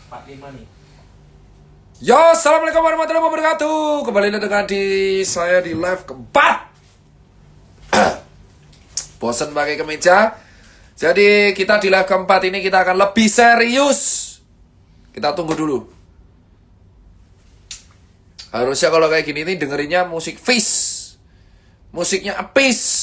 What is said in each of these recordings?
45 nih. Yo, assalamualaikum warahmatullahi wabarakatuh. Kembali dengan saya di live keempat. Bosan pakai kemeja. Jadi kita di live keempat ini kita akan lebih serius. Kita tunggu dulu. Harusnya kalau kayak gini nih dengerinnya musik fish. Musiknya apis.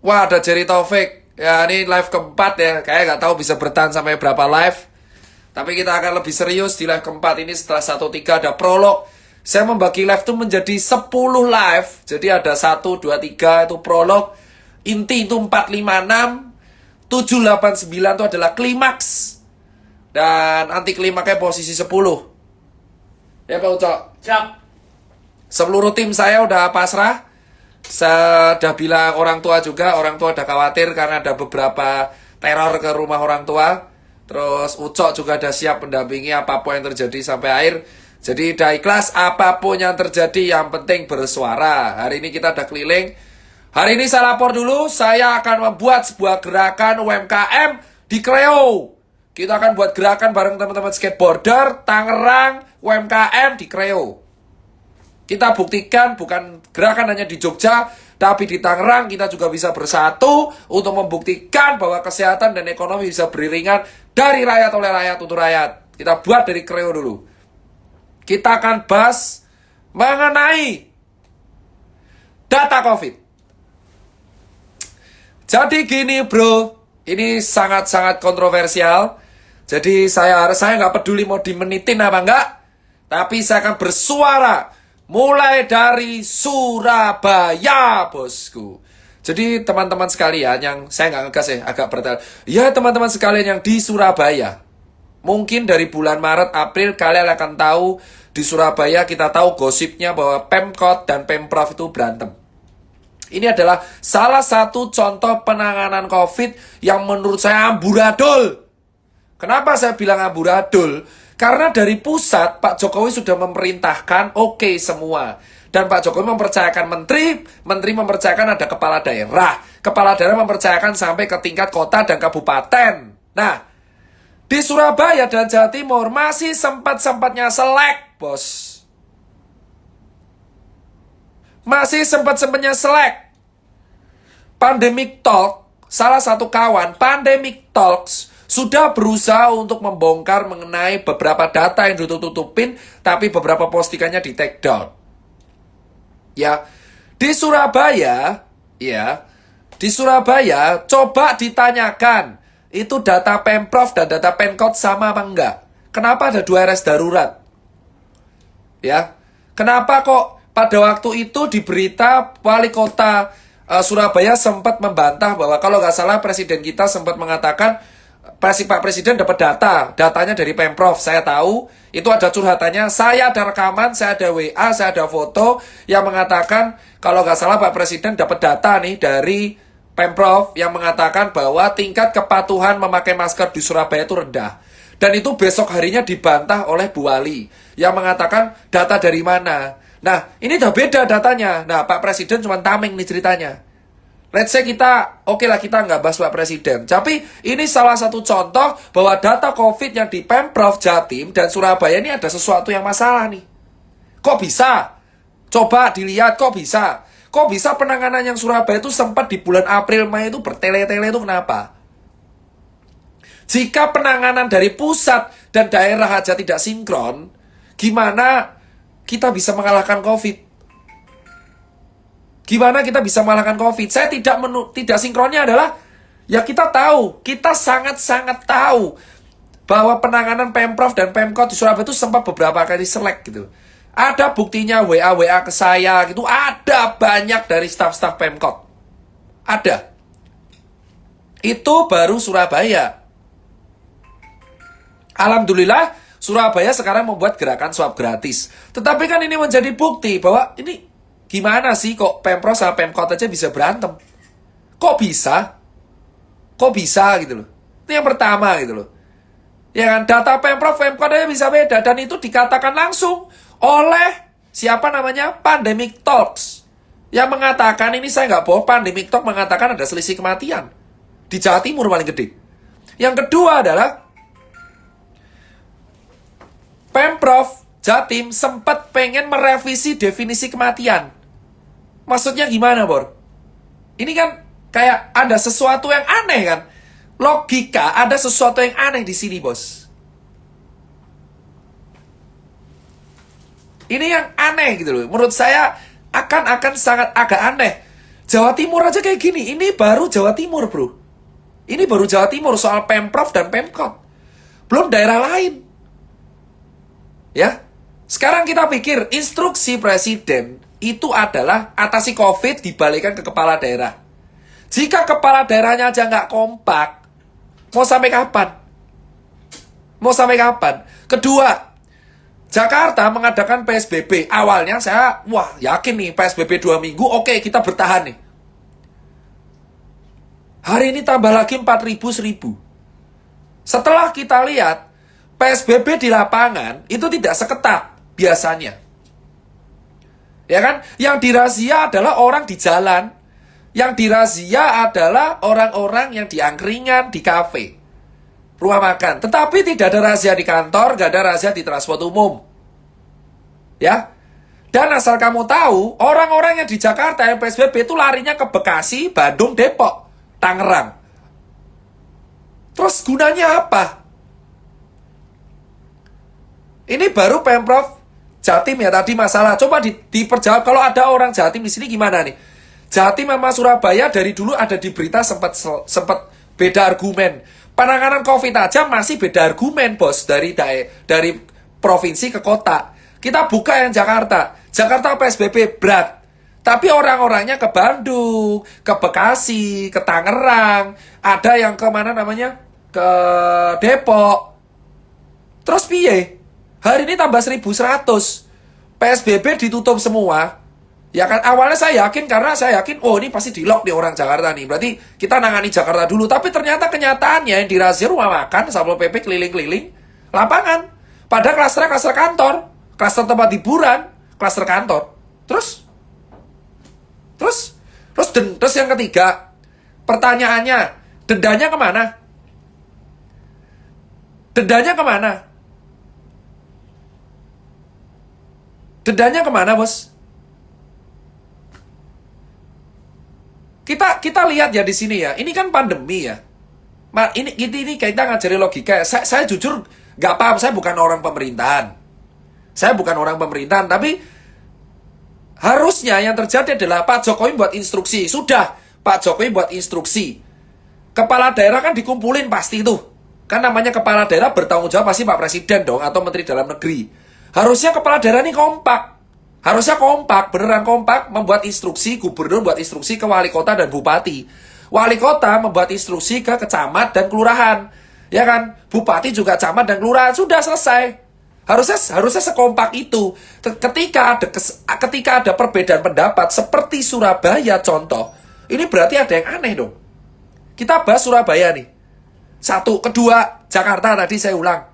Wah, ada Jerry Taufik. Ya, ini live keempat ya. Kayak nggak tahu bisa bertahan sampai berapa live. Tapi kita akan lebih serius di live keempat ini setelah 1-3 ada prolog. Saya membagi live itu menjadi 10 live. Jadi ada 1, 2, 3 itu prolog. Inti itu 4, 5, 6. 7, 8, 9 itu adalah klimaks. Dan anti klimaksnya posisi 10. Ya Pak Ucok? Siap. Seluruh tim saya udah pasrah. Saya udah bilang orang tua juga, orang tua udah khawatir karena ada beberapa teror ke rumah orang tua. Terus Ucok juga udah siap mendampingi apapun yang terjadi sampai akhir. Jadi udah ikhlas apapun yang terjadi, yang penting bersuara. Hari ini kita udah keliling. Hari ini saya lapor dulu, saya akan membuat sebuah gerakan UMKM di Kreo. Kita akan buat gerakan bareng teman-teman skateboarder, Tangerang, UMKM di Kreo. Kita buktikan bukan gerakan hanya di Jogja, tapi di Tangerang kita juga bisa bersatu untuk membuktikan bahwa kesehatan dan ekonomi bisa beriringan dari rakyat oleh rakyat untuk rakyat. Kita buat dari Kreo dulu. Kita akan bahas mengenai data COVID. Jadi gini bro, ini sangat-sangat kontroversial. Jadi saya nggak peduli mau dimenitin apa enggak, tapi saya akan bersuara. Mulai dari Surabaya, bosku. Jadi teman-teman sekalian yang saya nggak ngegas ya, agak bertel. Ya teman-teman sekalian yang di Surabaya. Mungkin dari bulan Maret, April kalian akan tahu di Surabaya kita tahu gosipnya bahwa Pemkot dan Pemprov itu berantem. Ini adalah salah satu contoh penanganan COVID yang menurut saya amburadul. Kenapa saya bilang amburadul? Karena dari pusat, Pak Jokowi sudah memerintahkan oke semua. Dan Pak Jokowi mempercayakan menteri, menteri mempercayakan ada kepala daerah mempercayakan sampai ke tingkat kota dan kabupaten. Nah, di Surabaya dan Jawa Timur masih sempat-sempatnya selek, bos. Masih sempat-sempatnya selek. Pandemic Talk, salah satu kawan, Pandemic Talks, sudah berusaha untuk membongkar mengenai beberapa data yang ditutup-tutupin, tapi beberapa postingannya di take down. Ya, di Surabaya, coba ditanyakan, itu data Pemprov dan data Pemkot sama apa enggak? Kenapa ada 2 RS darurat? Ya, kenapa kok pada waktu itu di berita wali kota Surabaya sempat membantah bahwa kalau nggak salah presiden kita sempat mengatakan Pak Presiden dapat datanya dari Pemprov. Saya tahu, itu ada curhatannya. Saya ada rekaman, saya ada WA, saya ada foto yang mengatakan kalau nggak salah Pak Presiden dapat data nih dari Pemprov yang mengatakan bahwa tingkat kepatuhan memakai masker di Surabaya itu rendah. Dan itu besok harinya dibantah oleh Bu Wali yang mengatakan data dari mana. Nah, ini udah beda datanya. Nah, Pak Presiden cuma tameng nih ceritanya. Let's say kita, oke lah kita nggak bahas Pak Presiden. Tapi ini salah satu contoh bahwa data COVID yang di Pemprov Jatim dan Surabaya ini ada sesuatu yang masalah nih. Kok bisa? Coba dilihat kok bisa. Kok bisa penanganan yang Surabaya itu sempat di bulan April, Mei itu bertele-tele itu kenapa? Jika penanganan dari pusat dan daerah aja tidak sinkron, gimana kita bisa mengalahkan COVID? Gimana kita bisa mengalahkan COVID? Saya tidak sinkronnya adalah, ya kita tahu, kita sangat-sangat tahu bahwa penanganan Pemprov dan Pemkot di Surabaya itu sempat beberapa kali selek gitu. Ada buktinya WA ke saya gitu, ada banyak dari staf-staf Pemkot. Ada. Itu baru Surabaya. Alhamdulillah Surabaya sekarang membuat gerakan swab gratis. Tetapi kan ini menjadi bukti bahwa ini gimana sih kok Pemprov sama Pemkot aja bisa berantem? Kok bisa? Kok bisa gitu loh. Itu yang pertama gitu loh. Ya kan, data Pemprov, Pemkot aja bisa beda. Dan itu dikatakan langsung oleh siapa namanya? Pandemic Talks. Yang mengatakan ini saya nggak bohong, Pandemic Talk mengatakan ada selisih kematian. Di Jawa Timur paling gede. Yang kedua adalah Pemprov Jatim sempat pengen merevisi definisi kematian. Maksudnya gimana, Bor? Ini kan kayak ada sesuatu yang aneh kan? Logika, ada sesuatu yang aneh di sini, Bos. Ini yang aneh gitu loh. Menurut saya akan sangat agak aneh. Jawa Timur aja kayak gini. Ini baru Jawa Timur, bro. Ini baru Jawa Timur soal Pemprov dan Pemkot. Belum daerah lain. Ya. Sekarang kita pikir instruksi presiden itu adalah atasi COVID dibalikan ke kepala daerah. Jika kepala daerahnya aja nggak kompak, mau sampai kapan? Mau sampai kapan? Kedua, Jakarta mengadakan PSBB. Awalnya saya, yakin nih PSBB 2 minggu, oke kita bertahan nih. Hari ini tambah lagi 4.000, 1.000. Setelah kita lihat, PSBB di lapangan itu tidak seketat biasanya. Ya kan? Yang dirazia adalah orang di jalan. Yang dirazia adalah orang-orang yang di angkringan, di kafe, rumah makan. Tetapi tidak ada razia di kantor, gak ada razia di transport umum. Ya. Dan asal kamu tahu, orang-orang yang di Jakarta yang PSBB itu larinya ke Bekasi, Bandung, Depok, Tangerang. Terus gunanya apa? Ini baru Pemprov Jatim ya tadi masalah. Coba diperjawab kalau ada orang Jatim di sini gimana nih? Jatim sama Surabaya dari dulu ada di berita sempat beda argumen. Penanganan COVID aja masih beda argumen, Bos, dari provinsi ke kota. Kita buka yang Jakarta. Jakarta PSBB berat. Tapi orang-orangnya ke Bandung, ke Bekasi, ke Tangerang, ada yang ke mana namanya? Ke Depok. Terus piye? Hari ini tambah 1.100. PSBB ditutup semua. Ya kan, awalnya saya yakin karena saya yakin, ini pasti di-lock nih orang Jakarta nih. Berarti kita nangani Jakarta dulu. Tapi ternyata kenyataannya yang dirazia rumah makan, Satpol PP keliling-keliling, lapangan. Pada klaster kantor, klaster tempat hiburan, klaster kantor. Terus yang ketiga, pertanyaannya, dendanya kemana? Dendanya kemana? Dendanya kemana, Bos? Kita lihat ya di sini ya. Ini kan pandemi ya. Ini kita ngajari logika. Saya jujur nggak paham. Saya bukan orang pemerintahan. Tapi harusnya yang terjadi adalah Pak Jokowi buat instruksi. Sudah, Pak Jokowi buat instruksi. Kepala daerah kan dikumpulin pasti itu. Kan namanya kepala daerah bertanggung jawab pasti Pak Presiden dong atau Menteri Dalam Negeri. Harusnya kepala daerah ini kompak. Harusnya kompak, beneran kompak, membuat instruksi, gubernur buat instruksi ke wali kota dan bupati. Wali kota membuat instruksi ke kecamat dan kelurahan. Ya kan? Bupati juga camat dan kelurahan. Sudah selesai. Harusnya sekompak itu. Ketika ada perbedaan pendapat, seperti Surabaya contoh, ini berarti ada yang aneh dong. Kita bahas Surabaya nih. Satu, kedua, Jakarta tadi saya ulang.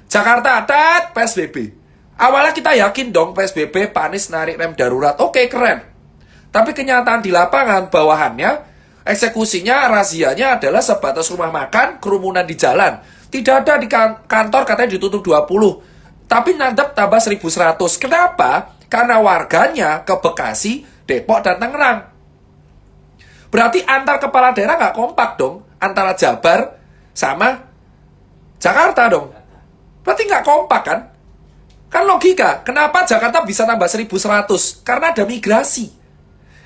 Jakarta, PSBB. Awalnya kita yakin dong PSBB, Pak Anies narik rem darurat. Oke, keren. Tapi kenyataan di lapangan, bawahannya, eksekusinya, razianya adalah sebatas rumah makan, kerumunan di jalan. Tidak ada di kantor katanya ditutup 20. Tapi nandep tambah 1.100. Kenapa? Karena warganya ke Bekasi, Depok, dan Tangerang. Berarti antar kepala daerah nggak kompak dong. Antara Jabar sama Jakarta dong. Berarti nggak kompak kan? Kan logika, kenapa Jakarta bisa tambah 1.100? Karena ada migrasi.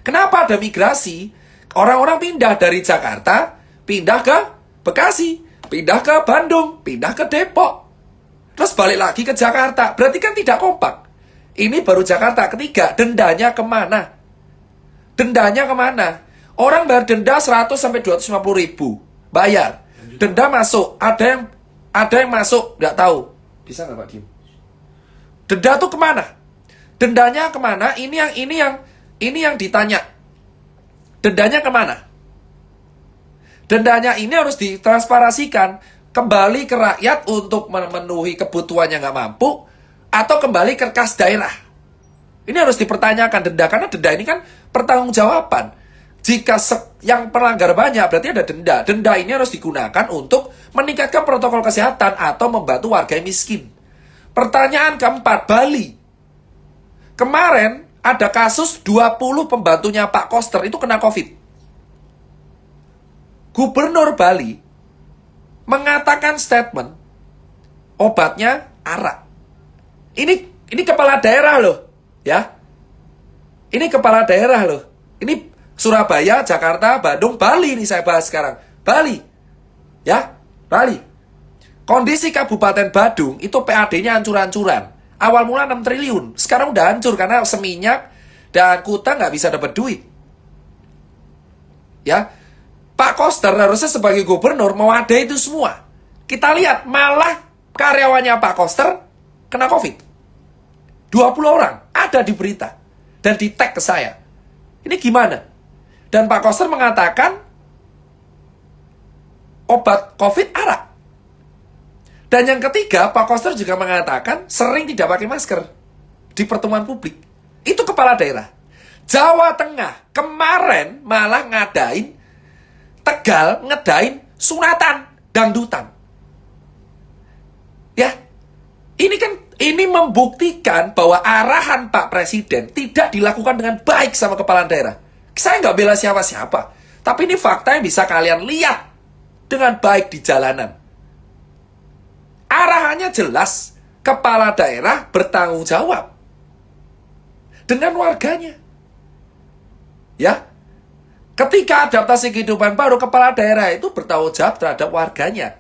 Kenapa ada migrasi? Orang-orang pindah dari Jakarta, pindah ke Bekasi, pindah ke Bandung, pindah ke Depok. Terus balik lagi ke Jakarta. Berarti kan tidak kompak. Ini baru Jakarta. Ketiga, dendanya kemana? Dendanya kemana? Orang bayar denda 100 sampai 250 ribu. Bayar. Denda masuk. Ada yang masuk, nggak tahu. Bisa nggak Pak Kim? Denda tuh kemana? Dendanya kemana? Ini yang ditanya. Dendanya kemana? Dendanya ini harus ditransparasikan kembali ke rakyat untuk memenuhi kebutuhan yang nggak mampu, atau kembali ke kas daerah. Ini harus dipertanyakan denda, karena denda ini kan pertanggungjawaban. Jika yang pelanggar banyak, berarti ada denda. Denda ini harus digunakan untuk meningkatkan protokol kesehatan atau membantu warga yang miskin. Pertanyaan keempat, Bali. Kemarin ada kasus 20 pembantunya Pak Koster itu kena COVID. Gubernur Bali mengatakan statement, obatnya arak. Ini kepala daerah loh, ya. Ini kepala daerah loh. Ini Surabaya, Jakarta, Bandung, Bali nih saya bahas sekarang. Bali. Ya, Bali. Kondisi Kabupaten Badung itu PAD-nya hancur-hancuran. Awal mula 6 triliun. Sekarang udah hancur karena Seminyak dan Kuta nggak bisa dapat duit. Ya, Pak Koster harusnya sebagai gubernur mewadahi itu semua. Kita lihat malah karyawannya Pak Koster kena COVID. 20 orang ada di berita. Dan di tag ke saya. Ini gimana? Dan Pak Koster mengatakan obat COVID arak. Dan yang ketiga, Pak Koster juga mengatakan sering tidak pakai masker di pertemuan publik. Itu kepala daerah. Jawa Tengah kemarin malah ngadain Tegal ngedain sunatan dangdutan. Ya, ini membuktikan bahwa arahan Pak Presiden tidak dilakukan dengan baik sama kepala daerah. Saya nggak bela siapa-siapa, tapi ini fakta yang bisa kalian lihat dengan baik di jalanan. Arahannya jelas, kepala daerah bertanggung jawab dengan warganya. Ya, ketika adaptasi kehidupan baru, kepala daerah itu bertanggung jawab terhadap warganya.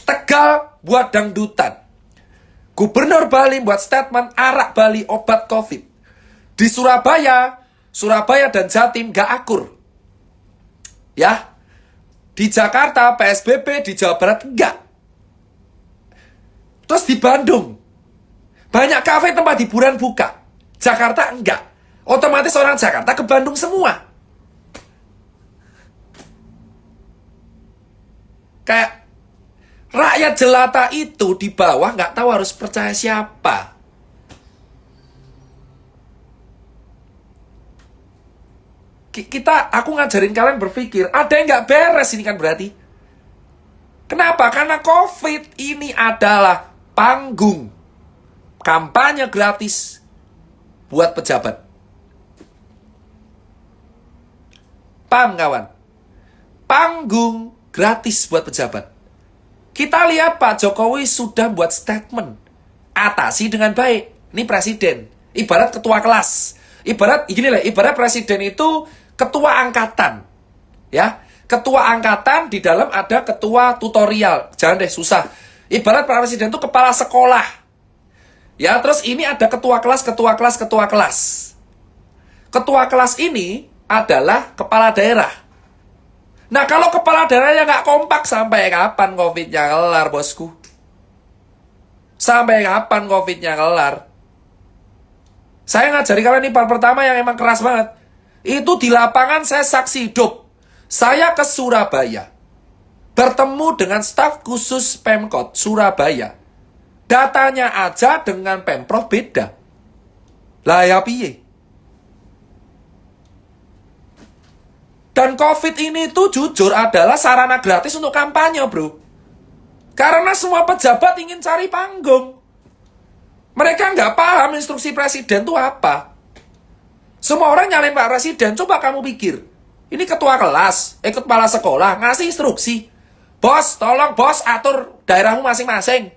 Tegal buat dangdutan. Gubernur Bali buat statement arak Bali obat COVID. Di Surabaya dan Jatim gak akur. Ya. Di Jakarta PSBB, di Jawa Barat enggak. Terus di Bandung banyak kafe tempat hiburan buka. Jakarta enggak. Otomatis orang Jakarta ke Bandung semua. Kayak rakyat jelata itu di bawah nggak tahu harus percaya siapa. Aku ngajarin kalian berpikir, ada yang nggak beres ini kan berarti. Kenapa? Karena COVID ini adalah panggung kampanye gratis buat pejabat. Paham kawan? Panggung gratis buat pejabat. Kita lihat Pak Jokowi sudah buat statement. Atasi dengan baik. Ini presiden. Ibarat ketua kelas. Ibarat presiden itu ketua angkatan. Ya. Ketua angkatan, di dalam ada ketua tutorial. Jangan deh, susah. Ibarat presiden itu kepala sekolah. Ya, terus ini ada ketua kelas. Ketua kelas ini adalah kepala daerah. Nah, kalau kepala daerahnya nggak kompak, sampai kapan COVID-nya kelar, bosku? Sampai kapan COVID-nya kelar? Saya ngajari kalian nih, part pertama yang emang keras banget. Itu di lapangan saya saksi hidup. Saya ke Surabaya. Bertemu dengan staf khusus Pemkot Surabaya. Datanya aja dengan Pemprov beda. Lah ya piye? Dan COVID ini tuh jujur adalah sarana gratis untuk kampanye, bro. Karena semua pejabat ingin cari panggung. Mereka nggak paham instruksi presiden itu apa. Semua orang nyalain Pak Presiden. Coba kamu pikir. Ini ketua kelas, kepala sekolah, ngasih instruksi. Bos, tolong bos atur daerahmu masing-masing.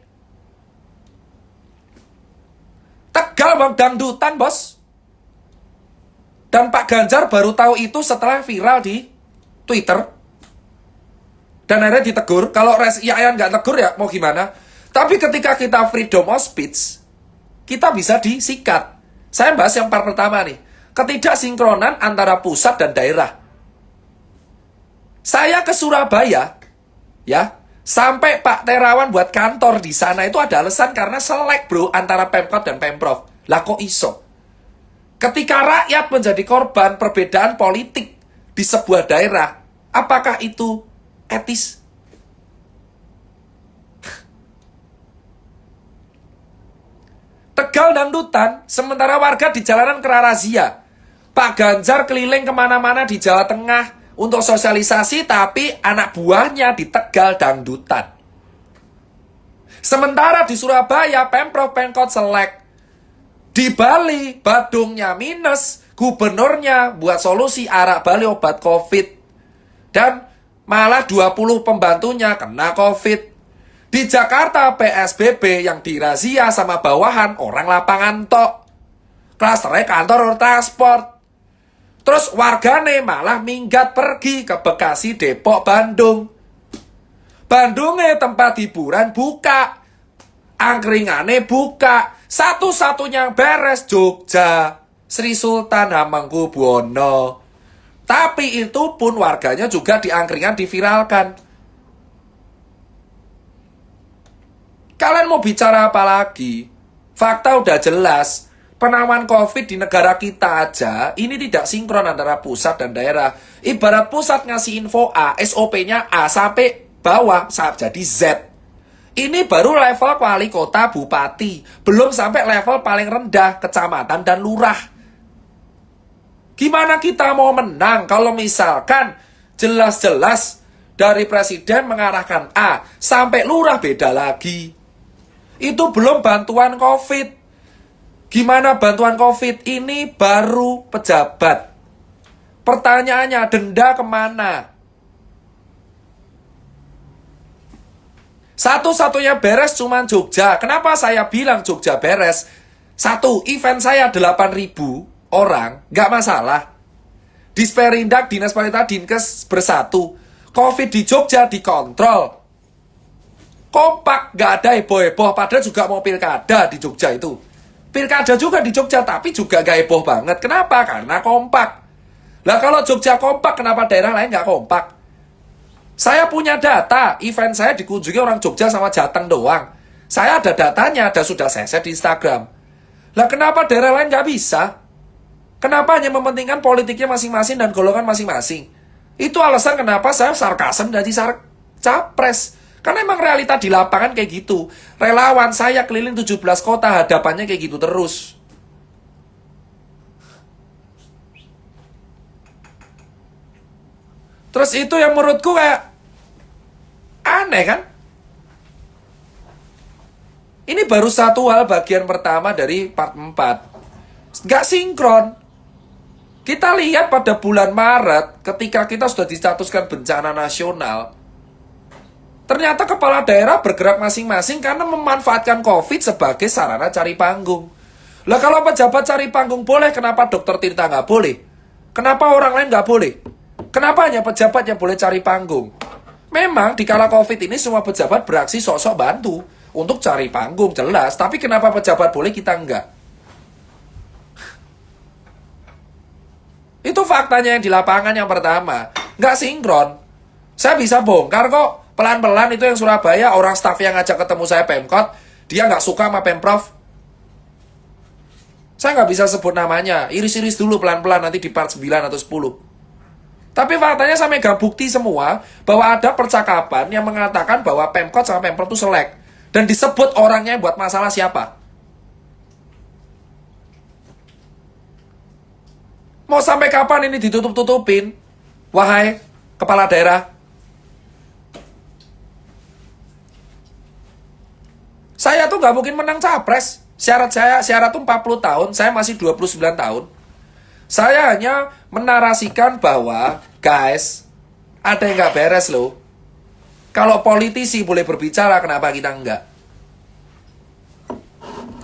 Tegal bang dangdutan, bos. Dan Pak Ganjar baru tahu itu setelah viral di Twitter. Dan akhirnya ditegur. Kalau Yayan nggak tegur ya mau gimana. Tapi ketika kita freedom of speech, kita bisa disikat. Saya bahas yang part pertama nih. Ketidaksinkronan antara pusat dan daerah. Saya ke Surabaya, ya, sampai Pak Terawan buat kantor di sana itu ada alasan karena selek, bro, antara Pemkot dan Pemprov. Lah kok iso? Ketika rakyat menjadi korban perbedaan politik di sebuah daerah, apakah itu etis? Tegal dangdutan, sementara warga di jalanan kena razia. Pak Ganjar keliling kemana-mana di Jawa Tengah untuk sosialisasi, tapi anak buahnya di Tegal dangdutan. Sementara di Surabaya, Pemprov Pemkot selek. Di Bali, Badungnya minus, gubernurnya buat solusi arak Bali obat COVID. Dan malah 20 pembantunya kena COVID. Di Jakarta, PSBB yang dirazia sama bawahan orang lapangan tok. Klasternya kantor transport. Terus wargane malah minggat pergi ke Bekasi, Depok, Bandung. Bandungnya tempat hiburan buka. Angkringane buka. Satu-satunya beres Jogja. Sri Sultan Hamengkubuwono. Tapi itu pun warganya juga di angkringan diviralkan. Kalian mau bicara apa lagi? Fakta udah jelas. Penanganan COVID di negara kita aja, ini tidak sinkron antara pusat dan daerah. Ibarat pusat ngasih info A, SOP-nya A sampai bawah, jadi Z. Ini baru level wali kota, bupati. Belum sampai level paling rendah, kecamatan dan lurah. Gimana kita mau menang kalau misalkan jelas-jelas dari presiden mengarahkan A, sampai lurah beda lagi. Itu belum bantuan COVID. Gimana bantuan COVID ini baru pejabat? Pertanyaannya, denda kemana? Satu-satunya beres cuma Jogja. Kenapa saya bilang Jogja beres? Satu, event saya 8.000 orang, nggak masalah. Disperindak, Dinas Pariwisata, Dinkes bersatu. COVID di Jogja dikontrol. Kompak, nggak ada heboh-heboh. Padahal juga mau pilkada di Jogja itu. Pilkada juga di Jogja, tapi juga gak heboh banget. Kenapa? Karena kompak. Lah kalau Jogja kompak, kenapa daerah lain gak kompak? Saya punya data, event saya dikunjungi orang Jogja sama Jateng doang. Saya ada datanya, sudah saya share di Instagram. Lah kenapa daerah lain gak bisa? Kenapa hanya mementingkan politiknya masing-masing dan golongan masing-masing? Itu alasan kenapa saya sarkasem dari capres. Karena emang realita di lapangan kayak gitu. Relawan saya keliling 17 kota, hadapannya kayak gitu terus. Terus itu yang menurutku kayak aneh kan? Ini baru satu hal bagian pertama dari part 4. Gak sinkron. Kita lihat pada bulan Maret, ketika kita sudah distatuskan bencana nasional, ternyata kepala daerah bergerak masing-masing karena memanfaatkan COVID sebagai sarana cari panggung. Lah kalau pejabat cari panggung boleh, kenapa dokter Tirta nggak boleh? Kenapa orang lain nggak boleh? Kenapa hanya pejabat yang boleh cari panggung? Memang di kala COVID ini semua pejabat beraksi sok-sok bantu untuk cari panggung, jelas. Tapi kenapa pejabat boleh, kita enggak? Itu faktanya yang di lapangan yang pertama. Nggak sinkron. Saya bisa bongkar kok. Pelan-pelan itu yang Surabaya, orang staff yang ngajak ketemu saya Pemkot, dia nggak suka sama Pemprov. Saya nggak bisa sebut namanya, iris-iris dulu pelan-pelan nanti di part 9 atau 10. Tapi faktanya saya megang bukti semua, bahwa ada percakapan yang mengatakan bahwa Pemkot sama Pemprov itu selek. Dan disebut orangnya yang buat masalah siapa. Mau sampai kapan ini ditutup-tutupin? Wahai kepala daerah. Saya tuh nggak mungkin menang capres. Syarat tuh 40 tahun, saya masih 29 tahun. Saya hanya menarasikan bahwa, guys, ada yang nggak beres loh. Kalau politisi boleh berbicara, kenapa kita enggak?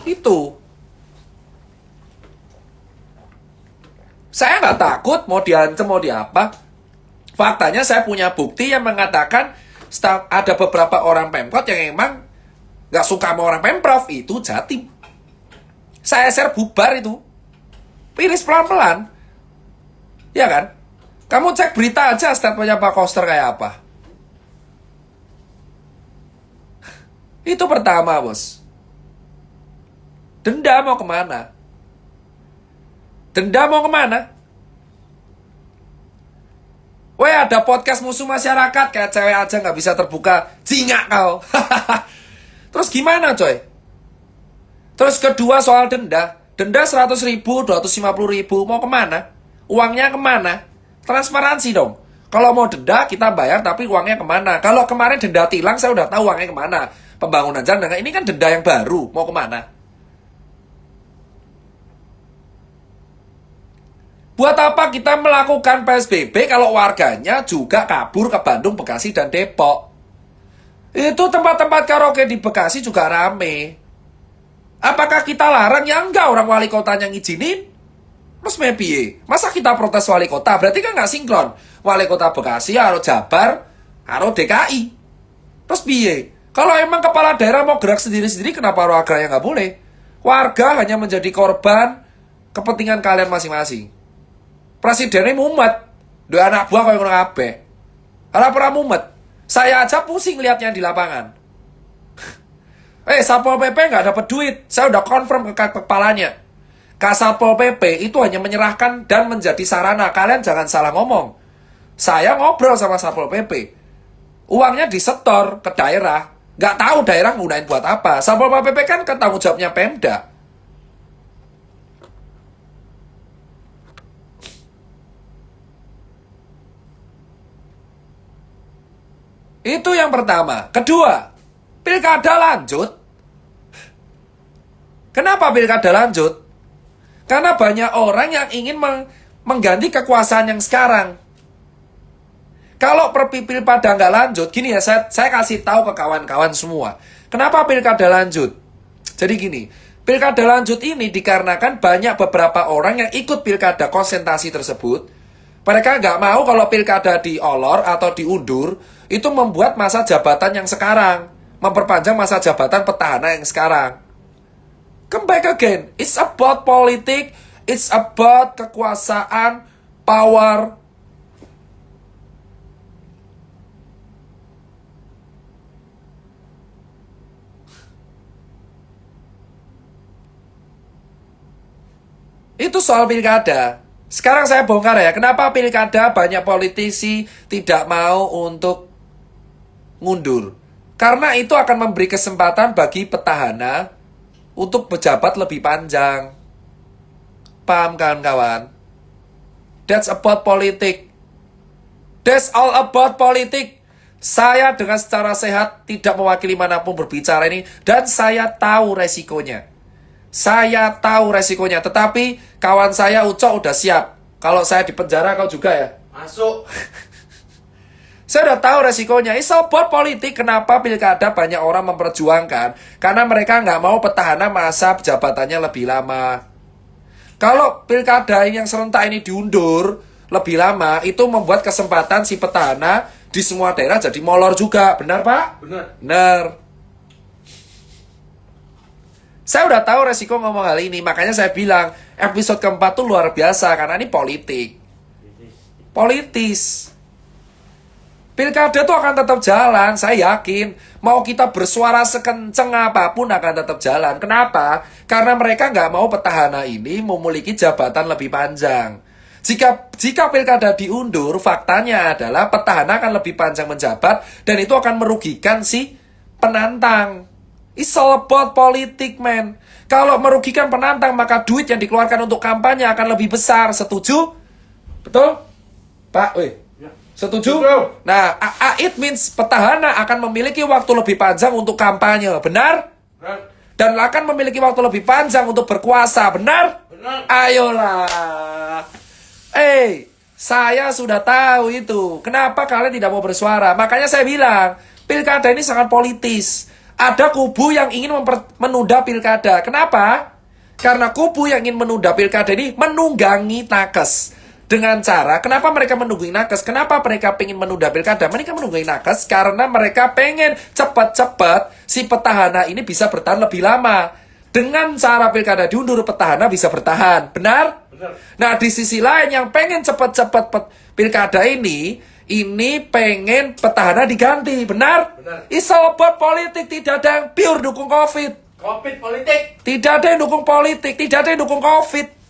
Itu. Saya nggak takut mau diancam, mau diapa. Faktanya saya punya bukti yang mengatakan ada beberapa orang Pemkot yang emang nggak suka sama orang Pemprov, itu Jatim. Saya share bubar itu. Iris pelan-pelan. Ya kan? Kamu cek berita aja statementnya Pak Koster kayak apa. Itu pertama, bos. Denda mau kemana? Denda mau kemana? Weh, ada podcast musuh masyarakat, kayak cewek aja nggak bisa terbuka. Jingak kau. Terus gimana coy? Terus kedua soal denda. Denda 100.000, 250.000, mau kemana? Uangnya kemana? Transparansi dong. Kalau mau denda, kita bayar, tapi uangnya kemana? Kalau kemarin denda tilang, saya udah tahu uangnya kemana. Pembangunan jalan, ini kan denda yang baru, mau kemana? Buat apa kita melakukan PSBB kalau warganya juga kabur ke Bandung, Bekasi, dan Depok? Itu tempat-tempat karaoke di Bekasi juga rame. Apakah kita larang? Ya enggak, orang wali kotanya ngizinin. Terus piye? Masa kita protes wali kota? Berarti kan nggak sinkron. Wali kota Bekasi harus Jabar, harus DKI. Terus piye? Kalau emang kepala daerah mau gerak sendiri-sendiri, kenapa warganya nggak boleh? Warga hanya menjadi korban kepentingan kalian masing-masing. Presidennya mumet. Dua anak buah kau yang kabeh. Harap pernah mumet. Saya aja pusing lihatnya di lapangan. Satpol PP nggak dapat duit. Saya udah confirm ke kepalanya. Satpol PP itu hanya menyerahkan dan menjadi sarana. Kalian jangan salah ngomong. Saya ngobrol sama Satpol PP. Uangnya disetor ke daerah. Nggak tahu daerah ngunain buat apa. Satpol PP kan tanggung jawabnya Pemda. Itu yang pertama. Kedua, pilkada lanjut. Kenapa pilkada lanjut? Karena banyak orang yang ingin mengganti kekuasaan yang sekarang. Kalau pilkada nggak lanjut, gini ya, saya kasih tahu ke kawan-kawan semua. Kenapa pilkada lanjut? Jadi gini, pilkada lanjut ini dikarenakan banyak beberapa orang yang ikut pilkada konsentrasi tersebut. Mereka nggak mau kalau pilkada diolor atau diundur, itu membuat masa jabatan yang sekarang. Memperpanjang masa jabatan petahana yang sekarang. Come back again. It's about politik. It's about kekuasaan, power. Itu soal pilkada. Sekarang saya bongkar ya, kenapa pilkada banyak politisi tidak mau untuk ngundur. Karena itu akan memberi kesempatan bagi petahana untuk pejabat lebih panjang. Paham kawan-kawan? That's about politik. That's all about politik. Saya dengan secara sehat tidak mewakili manapun berbicara ini. Dan saya tahu resikonya. Saya tahu resikonya. Tetapi kawan saya Ucok udah siap. Kalau saya di penjara kau juga ya? Masuk. Saya udah tahu resikonya. It's about politik. Kenapa pilkada banyak orang memperjuangkan? Karena mereka nggak mau petahana masa jabatannya lebih lama. Kalau pilkada yang serentak ini diundur lebih lama, itu membuat kesempatan si petahana di semua daerah jadi molor juga. Benar, Pak? Benar. Benar. Saya udah tahu resiko ngomong hal ini. Makanya saya bilang, episode keempat tuh luar biasa. Karena ini politik. Politis. Pilkada tuh akan tetap jalan, saya yakin. Mau kita bersuara sekenceng apapun akan tetap jalan. Kenapa? Karena mereka nggak mau petahana ini memiliki jabatan lebih panjang. Jika pilkada diundur, faktanya adalah petahana akan lebih panjang menjabat dan itu akan merugikan si penantang. It's all about politik, man. Kalau merugikan penantang, maka duit yang dikeluarkan untuk kampanye akan lebih besar. Setuju? Betul? Pak, setuju? Nah, it means petahana akan memiliki waktu lebih panjang untuk kampanye. Benar? Benar. Dan akan memiliki waktu lebih panjang untuk berkuasa. Benar? Benar. Ayolah. Saya sudah tahu itu. Kenapa kalian tidak mau bersuara? Makanya saya bilang, pilkada ini sangat politis. Ada kubu yang ingin menunda pilkada. Kenapa? Karena kubu yang ingin menunda pilkada ini menunggangi nakes. Dengan cara, kenapa mereka menunggu nakes? Kenapa mereka pengen menunda pilkada? Mereka menunggu nakes karena mereka pengen cepat-cepat si petahana ini bisa bertahan lebih lama. Dengan cara pilkada diundur, petahana bisa bertahan. Benar? Benar. Nah, di sisi lain yang pengen cepat-cepat pilkada ini pengen petahana diganti. Benar? Benar. It's all about politik. Tidak ada yang pure dukung COVID. Covid politik. Tidak ada yang dukung politik. Tidak ada yang dukung COVID.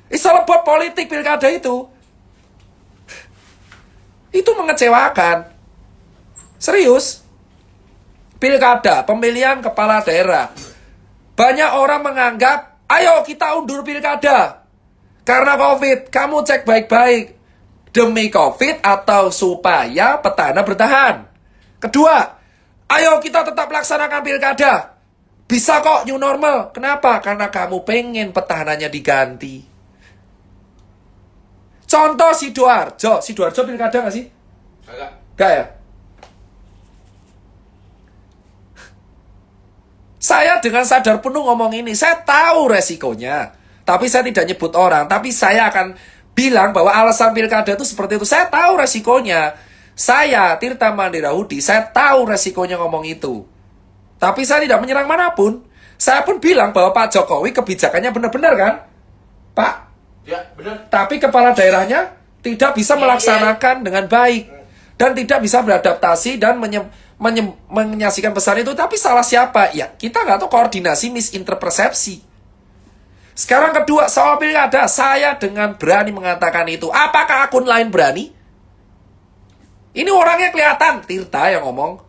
It's all about politik pilkada itu. Itu mengecewakan. Serius. Pilkada, pemilihan kepala daerah. Banyak orang menganggap, ayo kita undur pilkada. Karena COVID, kamu cek baik-baik. Demi COVID atau supaya petahana bertahan. Kedua, ayo kita tetap laksanakan pilkada. Bisa kok new normal. Kenapa? Karena kamu pengen petahananya diganti. Contoh Sidoarjo. Sidoarjo pilkada nggak sih? Enggak ya? Saya dengan sadar penuh ngomong ini. Saya tahu resikonya. Tapi saya tidak nyebut orang. Tapi saya akan bilang bahwa alasan pilkada itu seperti itu. Saya tahu resikonya. Saya, Tirta Mandira Hudi, saya tahu resikonya ngomong itu. Tapi saya tidak menyerang manapun. Saya pun bilang bahwa Pak Jokowi kebijakannya benar-benar kan? Pak? Ya, benar. Tapi kepala daerahnya tidak bisa melaksanakan dengan baik. Dan tidak bisa beradaptasi dan menyaksikan pesan itu. Tapi salah siapa? Ya, kita nggak tahu, koordinasi misinterpersepsi. Sekarang kedua, soal pilkada. Saya dengan berani mengatakan itu. Apakah akun lain berani? Ini orangnya kelihatan. Tirta yang ngomong.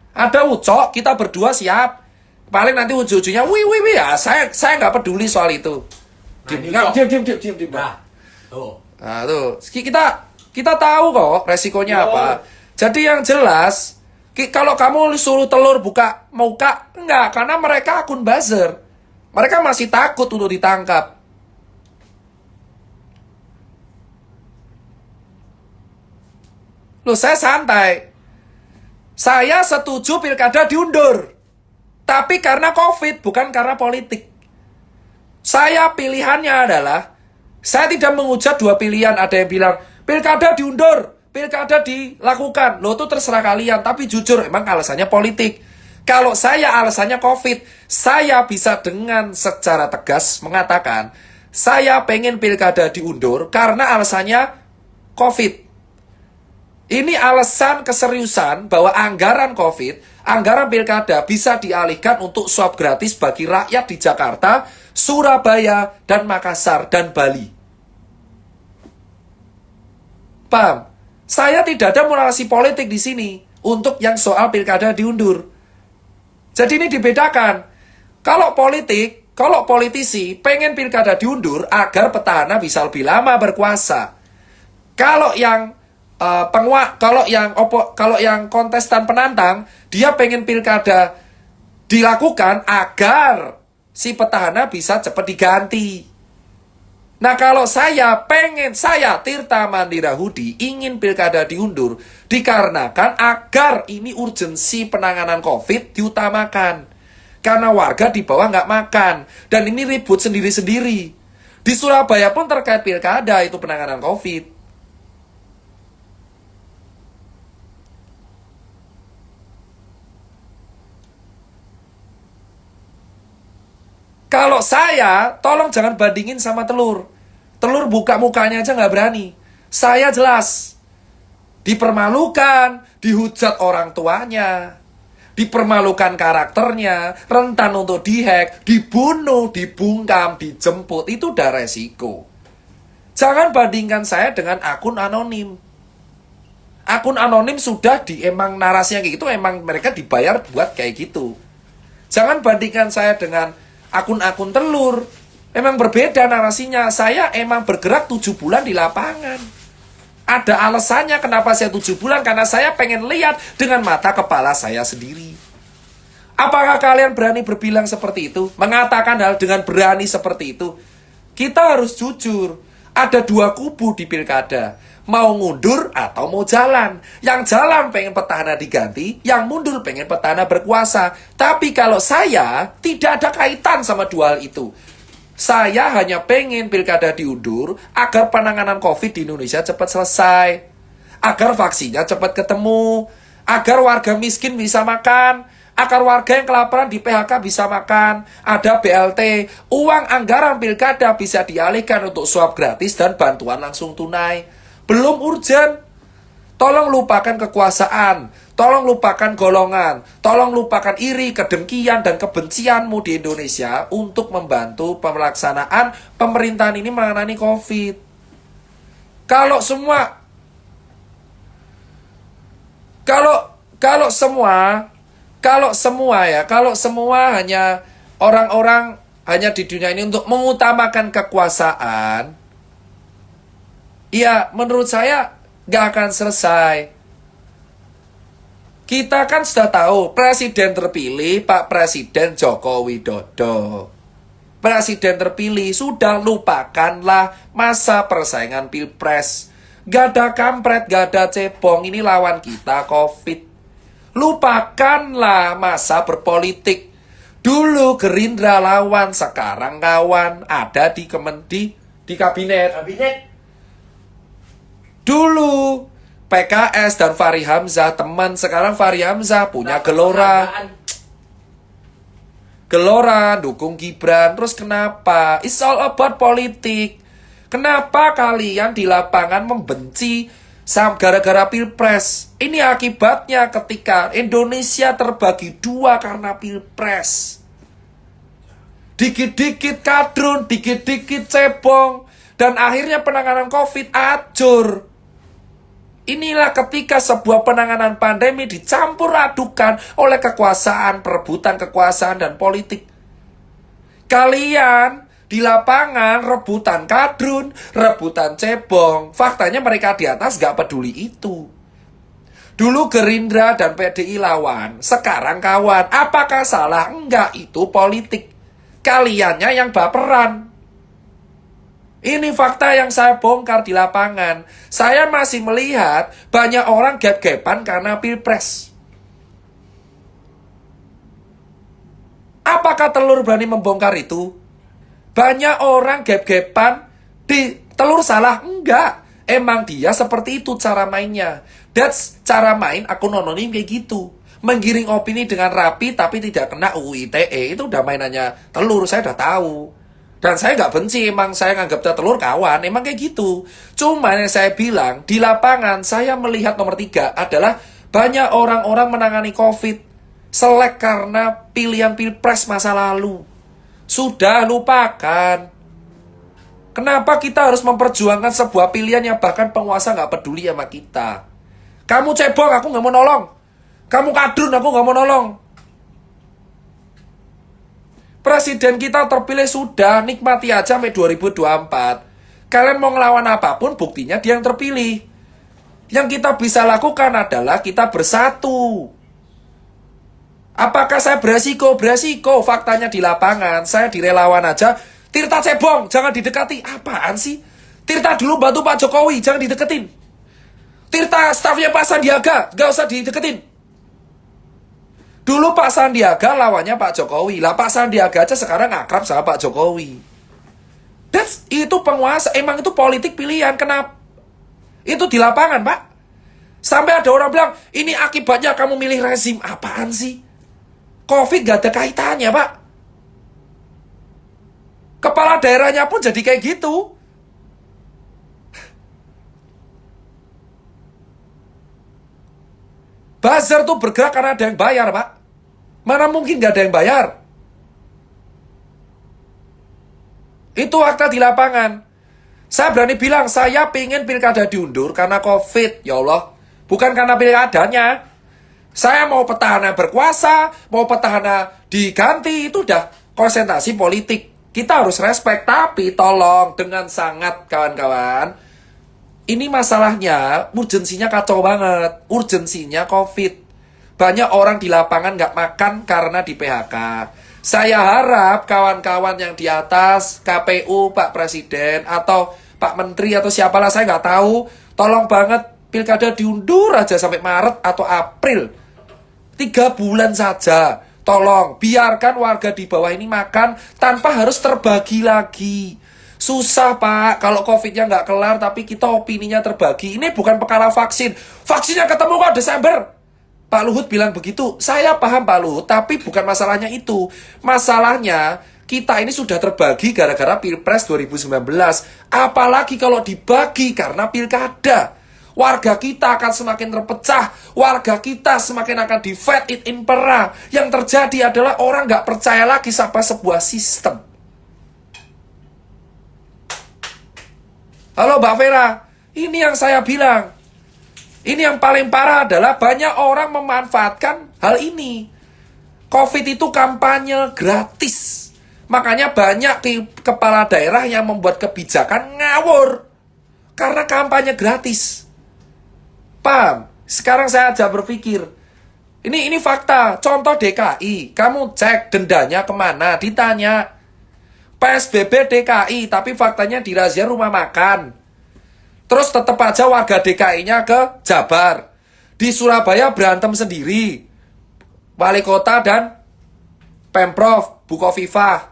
Ada Ucok, kita berdua siap. Paling nanti ujung-ujungnya, wih, ya, saya nggak peduli soal itu. Diam. Nah, tuh. Nah, tuh. Kita tahu kok resikonya apa. Jadi yang jelas, kalau kamu suruh telur buka muka, enggak. Karena mereka akun buzzer. Mereka masih takut untuk ditangkap. Loh, saya santai. Saya setuju pilkada diundur. Tapi karena COVID, bukan karena politik. Saya pilihannya adalah, saya tidak menghujat dua pilihan. Ada yang bilang, pilkada diundur, pilkada dilakukan. Loh, itu terserah kalian. Tapi jujur, emang alasannya politik. Kalau saya alasannya COVID, saya bisa dengan secara tegas mengatakan, saya pengen pilkada diundur karena alasannya COVID. Ini alasan keseriusan bahwa anggaran COVID, anggaran pilkada bisa dialihkan untuk swab gratis bagi rakyat di Jakarta, Surabaya, dan Makassar, dan Bali. Paham? Saya tidak ada narasi politik di sini untuk yang soal pilkada diundur. Jadi ini dibedakan. Kalau politisi pengen pilkada diundur agar petahana bisa lebih lama berkuasa. Kalau yang kalau yang kontestan penantang, dia pengen pilkada dilakukan agar si petahana bisa cepat diganti. Nah, kalau saya Tirta Mandira Hudi ingin pilkada diundur dikarenakan agar ini urgensi penanganan COVID diutamakan. Karena warga di bawah nggak makan. Dan ini ribut sendiri-sendiri. Di Surabaya pun terkait pilkada itu penanganan COVID. Kalau saya, tolong jangan bandingin sama telur. Telur buka mukanya aja nggak berani. Saya jelas. Dipermalukan, dihujat orang tuanya, dipermalukan karakternya, rentan untuk dihack, dibunuh, dibungkam, dijemput. Itu udah resiko. Jangan bandingkan saya dengan akun anonim. Akun anonim sudah emang narasinya kayak gitu, emang mereka dibayar buat kayak gitu. Jangan bandingkan saya dengan akun-akun telur. Emang berbeda narasinya. Saya emang bergerak 7 bulan di lapangan. Ada alasannya kenapa saya 7 bulan. Karena saya pengen lihat dengan mata kepala saya sendiri. Apakah kalian berani berbilang seperti itu? Mengatakan hal dengan berani seperti itu? Kita harus jujur. Ada dua kubu di pilkada. Mau ngundur atau mau jalan. Yang jalan pengen petahana diganti, yang mundur pengen petahana berkuasa. Tapi kalau saya, tidak ada kaitan sama dua hal itu. Saya hanya pengen pilkada diundur agar penanganan COVID di Indonesia cepat selesai. Agar vaksinnya cepat ketemu. Agar warga miskin bisa makan. Agar warga yang kelaparan di PHK bisa makan. Ada BLT. Uang anggaran pilkada bisa dialihkan untuk swab gratis dan bantuan langsung tunai. Belum urgen. Tolong lupakan kekuasaan. Tolong lupakan golongan. Tolong lupakan iri, kedengkian, dan kebencianmu di Indonesia untuk membantu pelaksanaan pemerintahan ini menangani COVID. Kalau semua hanya orang-orang hanya di dunia ini untuk mengutamakan kekuasaan, ya menurut saya nggak akan selesai. Kita kan sudah tahu presiden terpilih Pak Presiden Joko Widodo. Presiden terpilih, sudah lupakanlah masa persaingan pilpres. Gak ada kampret, gak ada cebong, ini lawan kita COVID. Lupakanlah masa berpolitik. Dulu Gerindra lawan, sekarang kawan, ada di kabinet. Dulu PKS dan Fahri Hamzah teman, sekarang Fahri Hamzah punya Gelora dukung Gibran. Terus kenapa? It's all about politik. Kenapa kalian di lapangan membenci gara-gara pilpres? Ini akibatnya ketika Indonesia terbagi dua karena pilpres. Dikit-dikit kadrun, dikit-dikit cebong, dan akhirnya penanganan COVID acur. Inilah ketika sebuah penanganan pandemi dicampur adukan oleh kekuasaan, perebutan kekuasaan dan politik. Kalian di lapangan rebutan kadrun, rebutan cebong. Faktanya mereka di atas gak peduli itu. Dulu Gerindra dan PDI lawan, sekarang kawan. Apakah salah? Enggak, itu politik. Kaliannya yang baperan. Ini fakta yang saya bongkar di lapangan. Saya masih melihat banyak orang gap-gapan karena pilpres. Apakah telur berani membongkar itu? Banyak orang gap-gapan di telur salah? Enggak. Emang dia seperti itu cara mainnya. That's cara main akun anonim kayak gitu. Menggiring opini dengan rapi tapi tidak kena UU ITE. Itu udah mainannya telur, saya udah tahu. Dan saya nggak benci, emang saya nganggap telur kawan, emang kayak gitu. Cuma yang saya bilang, di lapangan saya melihat nomor 3 adalah banyak orang-orang menangani COVID selek karena pilihan pilpres masa lalu. Sudah lupakan. Kenapa kita harus memperjuangkan sebuah pilihan yang bahkan penguasa nggak peduli sama kita? Kamu cebong, aku nggak mau nolong. Kamu kadrun, aku nggak mau nolong. Presiden kita terpilih sudah, nikmati aja sampai 2024. Kalian mau ngelawan apapun, buktinya dia yang terpilih. Yang kita bisa lakukan adalah kita bersatu. Apakah saya beresiko? Beresiko. Faktanya di lapangan, saya di relawan aja. Tirta cebong, jangan didekati. Apaan sih? Tirta dulu bantu Pak Jokowi, jangan dideketin. Tirta stafnya Pak Sandiaga, gak usah dideketin. Dulu Pak Sandiaga lawannya Pak Jokowi. Lah Pak Sandiaga aja sekarang akrab sama Pak Jokowi. Itu penguasa. Emang itu politik pilihan. Kenapa? Itu di lapangan, Pak. Sampai ada orang bilang, ini akibatnya kamu milih rezim. Apaan sih? COVID gak ada kaitannya, Pak. Kepala daerahnya pun jadi kayak gitu. Buzzer tuh bergerak karena ada yang bayar, Pak. Mana mungkin gak ada yang bayar? Itu fakta di lapangan. Saya berani bilang, saya pengen pilkada diundur karena COVID. Ya Allah, bukan karena pilkadanya. Saya mau petahana berkuasa, mau petahana diganti, itu udah konsentrasi politik. Kita harus respect, tapi tolong dengan sangat kawan-kawan. Ini masalahnya, urgensinya kacau banget. Urgensinya COVID. Banyak orang di lapangan nggak makan karena di PHK. Saya harap kawan-kawan yang di atas, KPU, Pak Presiden, atau Pak Menteri, atau siapalah, saya nggak tahu. Tolong banget, pilkada diundur aja sampai Maret atau April. 3 bulan saja. Tolong, biarkan warga di bawah ini makan tanpa harus terbagi lagi. Susah, Pak, kalau COVID-nya nggak kelar, tapi kita opininya terbagi. Ini bukan perkara vaksin. Vaksinnya ketemu kok Desember. Pak Luhut bilang begitu. Saya paham Pak Luhut, tapi bukan masalahnya itu. Masalahnya, kita ini sudah terbagi gara-gara Pilpres 2019. Apalagi kalau dibagi karena pilkada. Warga kita akan semakin terpecah. Warga kita semakin akan di-fed it in pera. Yang terjadi adalah orang nggak percaya lagi sama sebuah sistem. Halo Mbak Vera, ini yang saya bilang. Ini yang paling parah adalah banyak orang memanfaatkan hal ini. COVID itu kampanye gratis. Makanya banyak kepala daerah yang membuat kebijakan ngawur. Karena kampanye gratis. Paham? Sekarang saya aja berpikir. Ini fakta. Contoh DKI. Kamu cek dendanya kemana? Ditanya. PSBB DKI. Tapi faktanya dirazia rumah makan. Terus tetap aja warga DKI-nya ke Jabar. Di Surabaya berantem sendiri. Wali kota dan Pemprov, Bukoviva.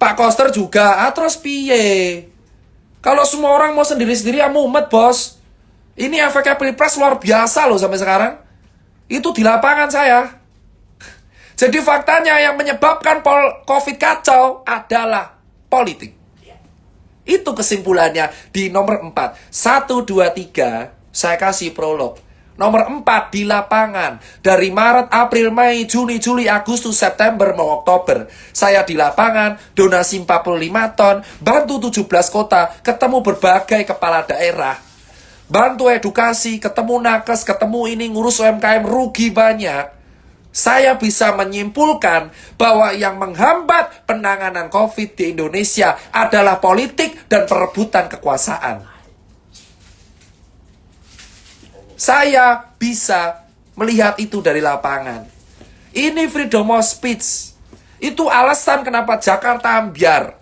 Pak Koster juga. Terus piye? Kalau semua orang mau sendiri-sendiri ya mumet, bos. Ini efeknya Pilpres luar biasa loh sampai sekarang. Itu di lapangan saya. Jadi faktanya yang menyebabkan COVID kacau adalah politik. Itu kesimpulannya di nomor 4. 1, 2, 3, saya kasih prolog. Nomor 4 di lapangan. Dari Maret, April, Mei, Juni, Juli, Agustus, September, mau Oktober. Saya di lapangan, donasi 45 ton, bantu 17 kota, ketemu berbagai kepala daerah. Bantu edukasi, ketemu nakes, ketemu ini, ngurus UMKM, rugi banyak. Saya bisa menyimpulkan bahwa yang menghambat penanganan COVID di Indonesia adalah politik dan perebutan kekuasaan. Saya bisa melihat itu dari lapangan. Ini freedom of speech. Itu alasan kenapa Jakarta ambyar.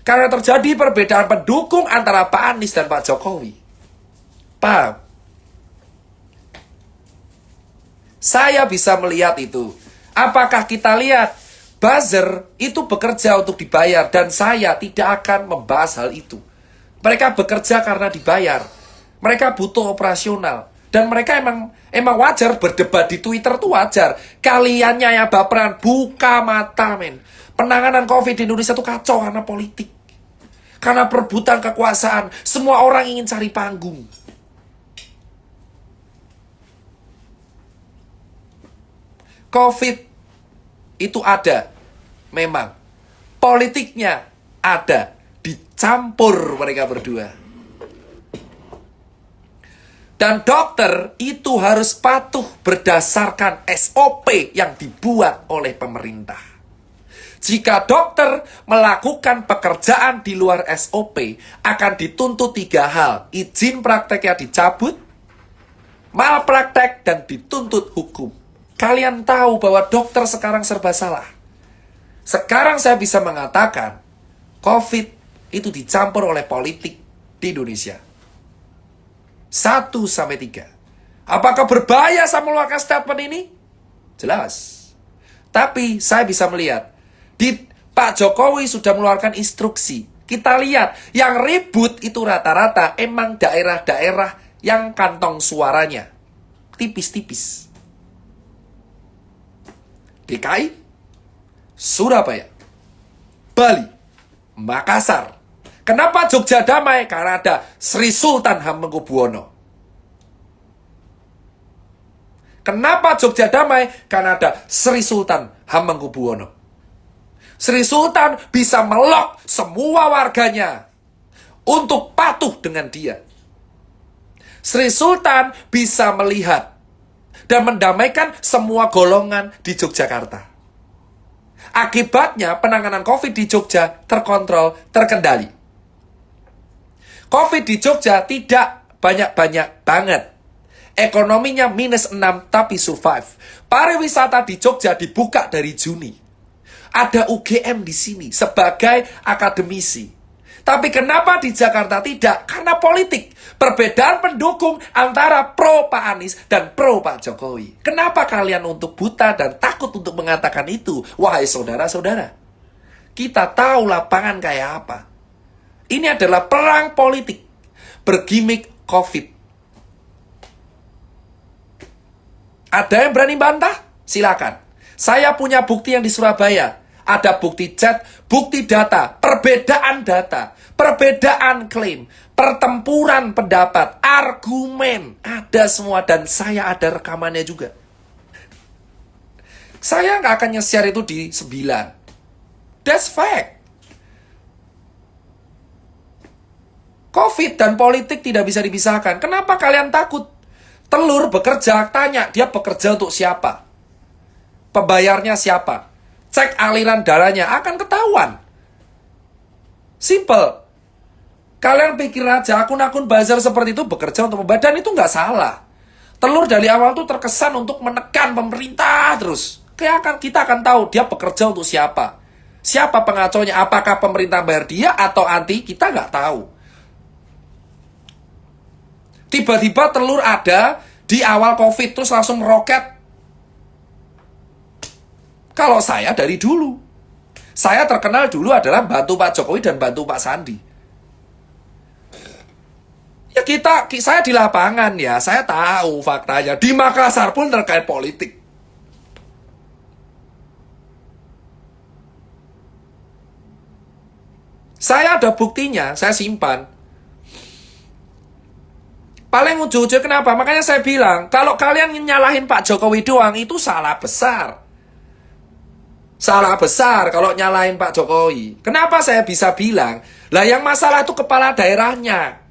Karena terjadi perbedaan pendukung antara Pak Anies dan Pak Jokowi. Paham? Saya bisa melihat itu. Apakah kita lihat buzzer itu bekerja untuk dibayar dan saya tidak akan membahas hal itu. Mereka bekerja karena dibayar. Mereka butuh operasional dan mereka emang wajar berdebat di Twitter tuh wajar. Kaliannya ya baperan, buka mata men. Penanganan COVID di Indonesia tuh kacau karena politik. Karena perebutan kekuasaan, semua orang ingin cari panggung. COVID itu ada, memang. Politiknya ada, dicampur mereka berdua. Dan dokter itu harus patuh berdasarkan SOP yang dibuat oleh pemerintah. Jika dokter melakukan pekerjaan di luar SOP, akan dituntut 3 hal. Izin prakteknya dicabut, malpraktek, dan dituntut hukum. Kalian tahu bahwa dokter sekarang serba salah. Sekarang saya bisa mengatakan, COVID itu dicampur oleh politik di Indonesia. 1-3. Apakah berbahaya saya mengeluarkan statement ini? Jelas. Tapi saya bisa melihat, Pak Jokowi sudah mengeluarkan instruksi. Kita lihat, yang ribut itu rata-rata emang daerah-daerah yang kantong suaranya tipis-tipis. DKI, Surabaya, Bali, Makassar. Kenapa Jogja damai? Karena ada Sri Sultan Hamengkubuwono. Kenapa Jogja damai? Karena ada Sri Sultan Hamengkubuwono. Sri Sultan bisa melok semua warganya untuk patuh dengan dia. Sri Sultan bisa melihat dan mendamaikan semua golongan di Yogyakarta. Akibatnya penanganan COVID di Jogja terkontrol, terkendali. COVID di Jogja tidak banyak-banyak banget. Ekonominya -6 tapi survive. Pariwisata di Jogja dibuka dari Juni. Ada UGM di sini sebagai akademisi. Tapi kenapa di Jakarta tidak? Karena politik. Perbedaan pendukung antara pro Pak Anies dan pro Pak Jokowi. Kenapa kalian untuk buta dan takut untuk mengatakan itu? Wahai saudara-saudara. Kita tahu lapangan kayak apa. Ini adalah perang politik. Bergimik COVID. Ada yang berani bantah? Silakan. Saya punya bukti yang di Surabaya. Ada bukti chat, bukti data, perbedaan klaim, pertempuran pendapat, argumen, ada semua dan saya ada rekamannya juga. Saya nggak akan nge-share itu di 9. That's fact. COVID dan politik tidak bisa dipisahkan. Kenapa kalian takut? Telur bekerja, tanya dia bekerja untuk siapa? Pembayarnya siapa? Cek aliran dananya, akan ketahuan. Simple. Kalian pikir aja akun-akun buzzer seperti itu bekerja untuk membayar, dan itu nggak salah. Telur dari awal tuh terkesan untuk menekan pemerintah terus. Kita akan tahu dia bekerja untuk siapa. Siapa pengaconya? Apakah pemerintah bayar dia atau anti? Kita nggak tahu. Tiba-tiba telur ada di awal COVID terus langsung meroket. Kalau saya dari dulu. Saya terkenal dulu adalah bantu Pak Jokowi dan bantu Pak Sandi. Ya saya di lapangan ya, saya tahu faktanya. Di Makassar pun terkait politik. Saya ada buktinya, saya simpan. Paling ujung-ujung kenapa? Makanya saya bilang, kalau kalian nyalahin Pak Jokowi doang, itu salah besar. Salah besar kalau nyalahin Pak Jokowi. Kenapa saya bisa bilang? Lah yang masalah itu kepala daerahnya.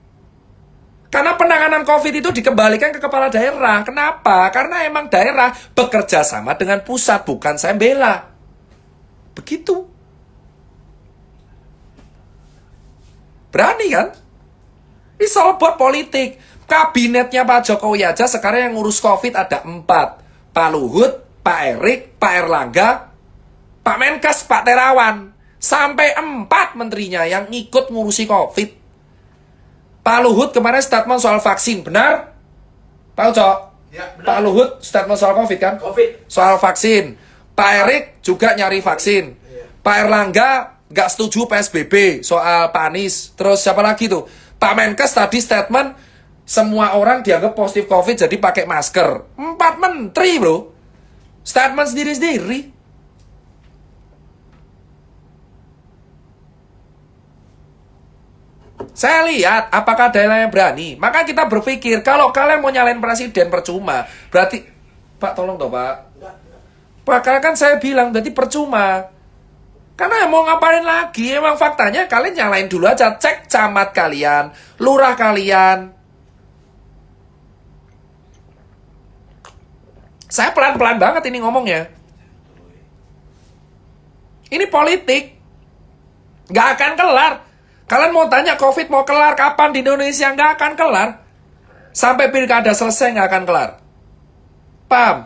Karena penanganan COVID itu dikembalikan ke kepala daerah. Kenapa? Karena emang daerah bekerja sama dengan pusat, bukan saya bela. Begitu. Berani kan? Ini soal buat politik. Kabinetnya Pak Jokowi aja sekarang yang ngurus COVID ada 4. Pak Luhut, Pak Erik, Pak Erlangga, Pak Menkes, Pak Terawan. Sampai 4 menterinya yang ikut ngurusi COVID. Pak Luhut kemarin statement soal vaksin, benar? Pak Uco? Ya, benar. Pak Luhut statement soal COVID kan? COVID. Soal vaksin. Pak Erik juga nyari vaksin. Iya. Pak Erlangga nggak setuju PSBB soal Pak Anies. Terus siapa lagi tuh? Pak Menkes tadi statement semua orang dianggap positif COVID jadi pakai masker. 4 menteri bro. Statement sendiri-sendiri. Saya lihat apakah daerah yang berani. Maka kita berpikir kalau kalian mau nyalain presiden percuma. Berarti Pak tolong toh Pak. Pak karena kan saya bilang berarti percuma. Karena mau ngapain lagi? Emang faktanya kalian nyalain dulu aja. Cek camat kalian, lurah kalian. Saya pelan-pelan banget ini ngomongnya. Ini politik. Nggak akan kelar. Kalian mau tanya COVID mau kelar kapan di Indonesia? Nggak akan kelar. Sampai pilkada selesai nggak akan kelar. Paham?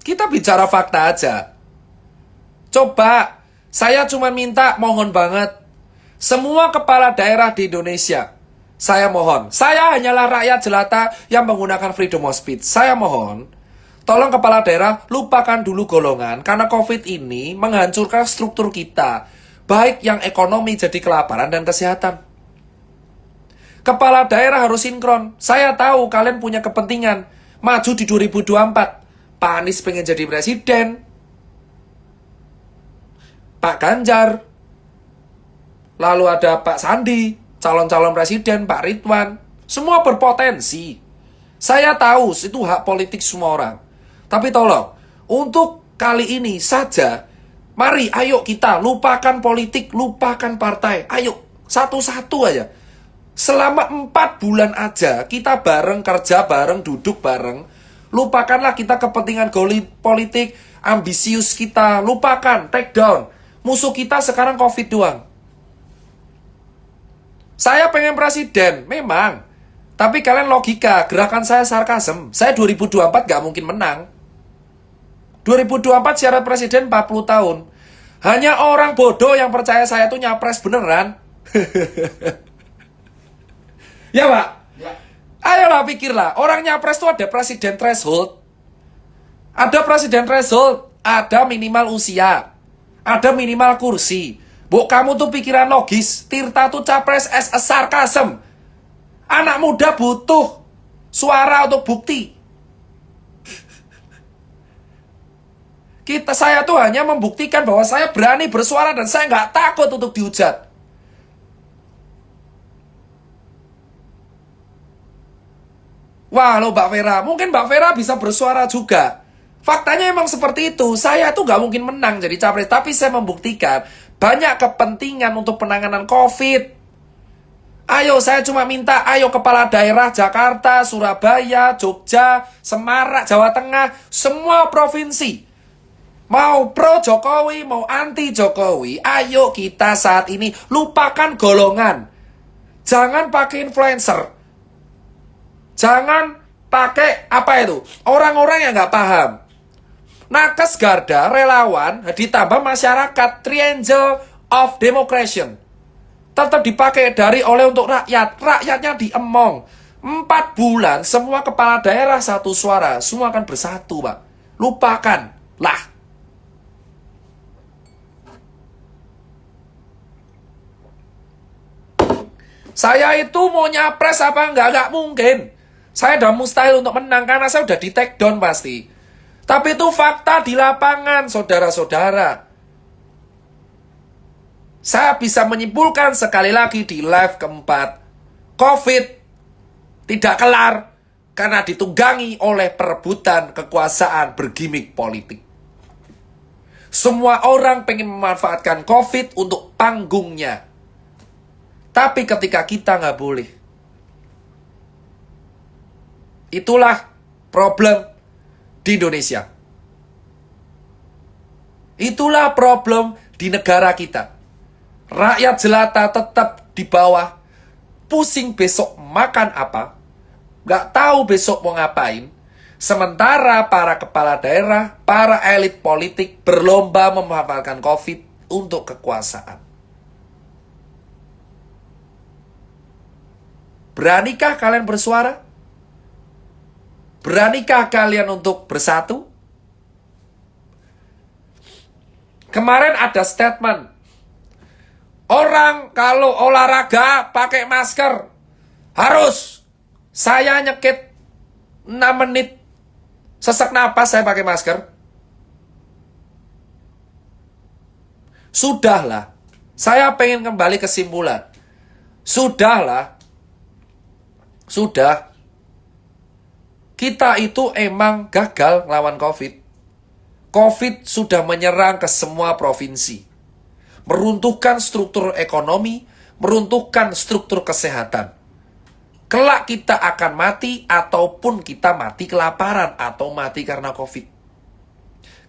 Kita bicara fakta aja. Coba, saya cuma minta, mohon banget. Semua kepala daerah di Indonesia, saya mohon. Saya hanyalah rakyat jelata yang menggunakan freedom of speech. Saya mohon, tolong kepala daerah, lupakan dulu golongan. Karena COVID ini menghancurkan struktur kita. Baik yang ekonomi jadi kelaparan dan kesehatan. Kepala daerah harus sinkron. Saya tahu kalian punya kepentingan. Maju di 2024. Pak Anies pengen jadi presiden. Pak Ganjar. Lalu ada Pak Sandi. Calon-calon presiden, Pak Ridwan. Semua berpotensi. Saya tahu itu hak politik semua orang. Tapi tolong, untuk kali ini saja, mari ayo kita lupakan politik, lupakan partai. Ayo, satu-satu aja. Selama 4 bulan aja, kita bareng, kerja bareng, duduk bareng. Lupakanlah kita kepentingan politik, ambisius kita. Lupakan, take down. Musuh kita sekarang COVID doang. Saya pengen presiden, memang. Tapi kalian logika, gerakan saya sarkasem. Saya 2024 gak mungkin menang. 2024 syarat presiden 40 tahun. Hanya orang bodoh yang percaya saya tuh nyapres beneran. Ya Pak? Ya. Ayolah pikirlah, orang nyapres tuh ada presiden threshold. Ada presiden threshold, ada minimal usia. Ada minimal kursi. Bu, kamu tuh pikiran logis. Tirta tuh capres as a sarcasm. Anak muda butuh suara untuk bukti. Saya tuh hanya membuktikan bahwa saya berani bersuara dan saya nggak takut untuk dihujat. Wah, lo Mbak Vera, mungkin Mbak Vera bisa bersuara juga. Faktanya emang seperti itu. Saya tuh nggak mungkin menang jadi capres, tapi saya membuktikan banyak kepentingan untuk penanganan COVID. Ayo, saya cuma minta, ayo kepala daerah Jakarta, Surabaya, Jogja, Semarang, Jawa Tengah, semua provinsi. Mau pro Jokowi, mau anti Jokowi, ayo kita saat ini lupakan golongan. Jangan pakai influencer. Jangan pakai apa itu? Orang-orang yang nggak paham. Nakes Garda, relawan, ditambah masyarakat, triangle of democracy. Tetap dipakai dari oleh untuk rakyat. Rakyatnya diemong. 4 bulan semua kepala daerah satu suara. Semua akan bersatu, Pak. Lupakan. Lah. Saya itu mau nyapres apa enggak? Enggak mungkin. Saya udah mustahil untuk menang karena saya udah di take down pasti. Tapi itu fakta di lapangan, saudara-saudara. Saya bisa menyimpulkan sekali lagi di live keempat. COVID tidak kelar karena ditunggangi oleh perebutan kekuasaan bergimik politik. Semua orang pengen memanfaatkan COVID untuk panggungnya. Tapi ketika kita nggak boleh. Itulah problem di Indonesia. Itulah problem di negara kita. Rakyat jelata tetap di bawah. Pusing besok makan apa. Nggak tahu besok mau ngapain. Sementara para kepala daerah, para elit politik berlomba memanfaatkan COVID untuk kekuasaan. Beranikah kalian bersuara? Beranikah kalian untuk bersatu? Kemarin ada statement. Orang kalau olahraga pakai masker. Harus. Saya nyekit 6 menit. Sesak napas saya pakai masker. Sudahlah. Saya pengen kembali kesimpulan. Sudahlah. Sudah. Kita itu emang gagal lawan COVID. COVID sudah menyerang ke semua provinsi. Meruntuhkan struktur ekonomi, meruntuhkan struktur kesehatan. Kelak kita akan mati ataupun kita mati kelaparan atau mati karena COVID.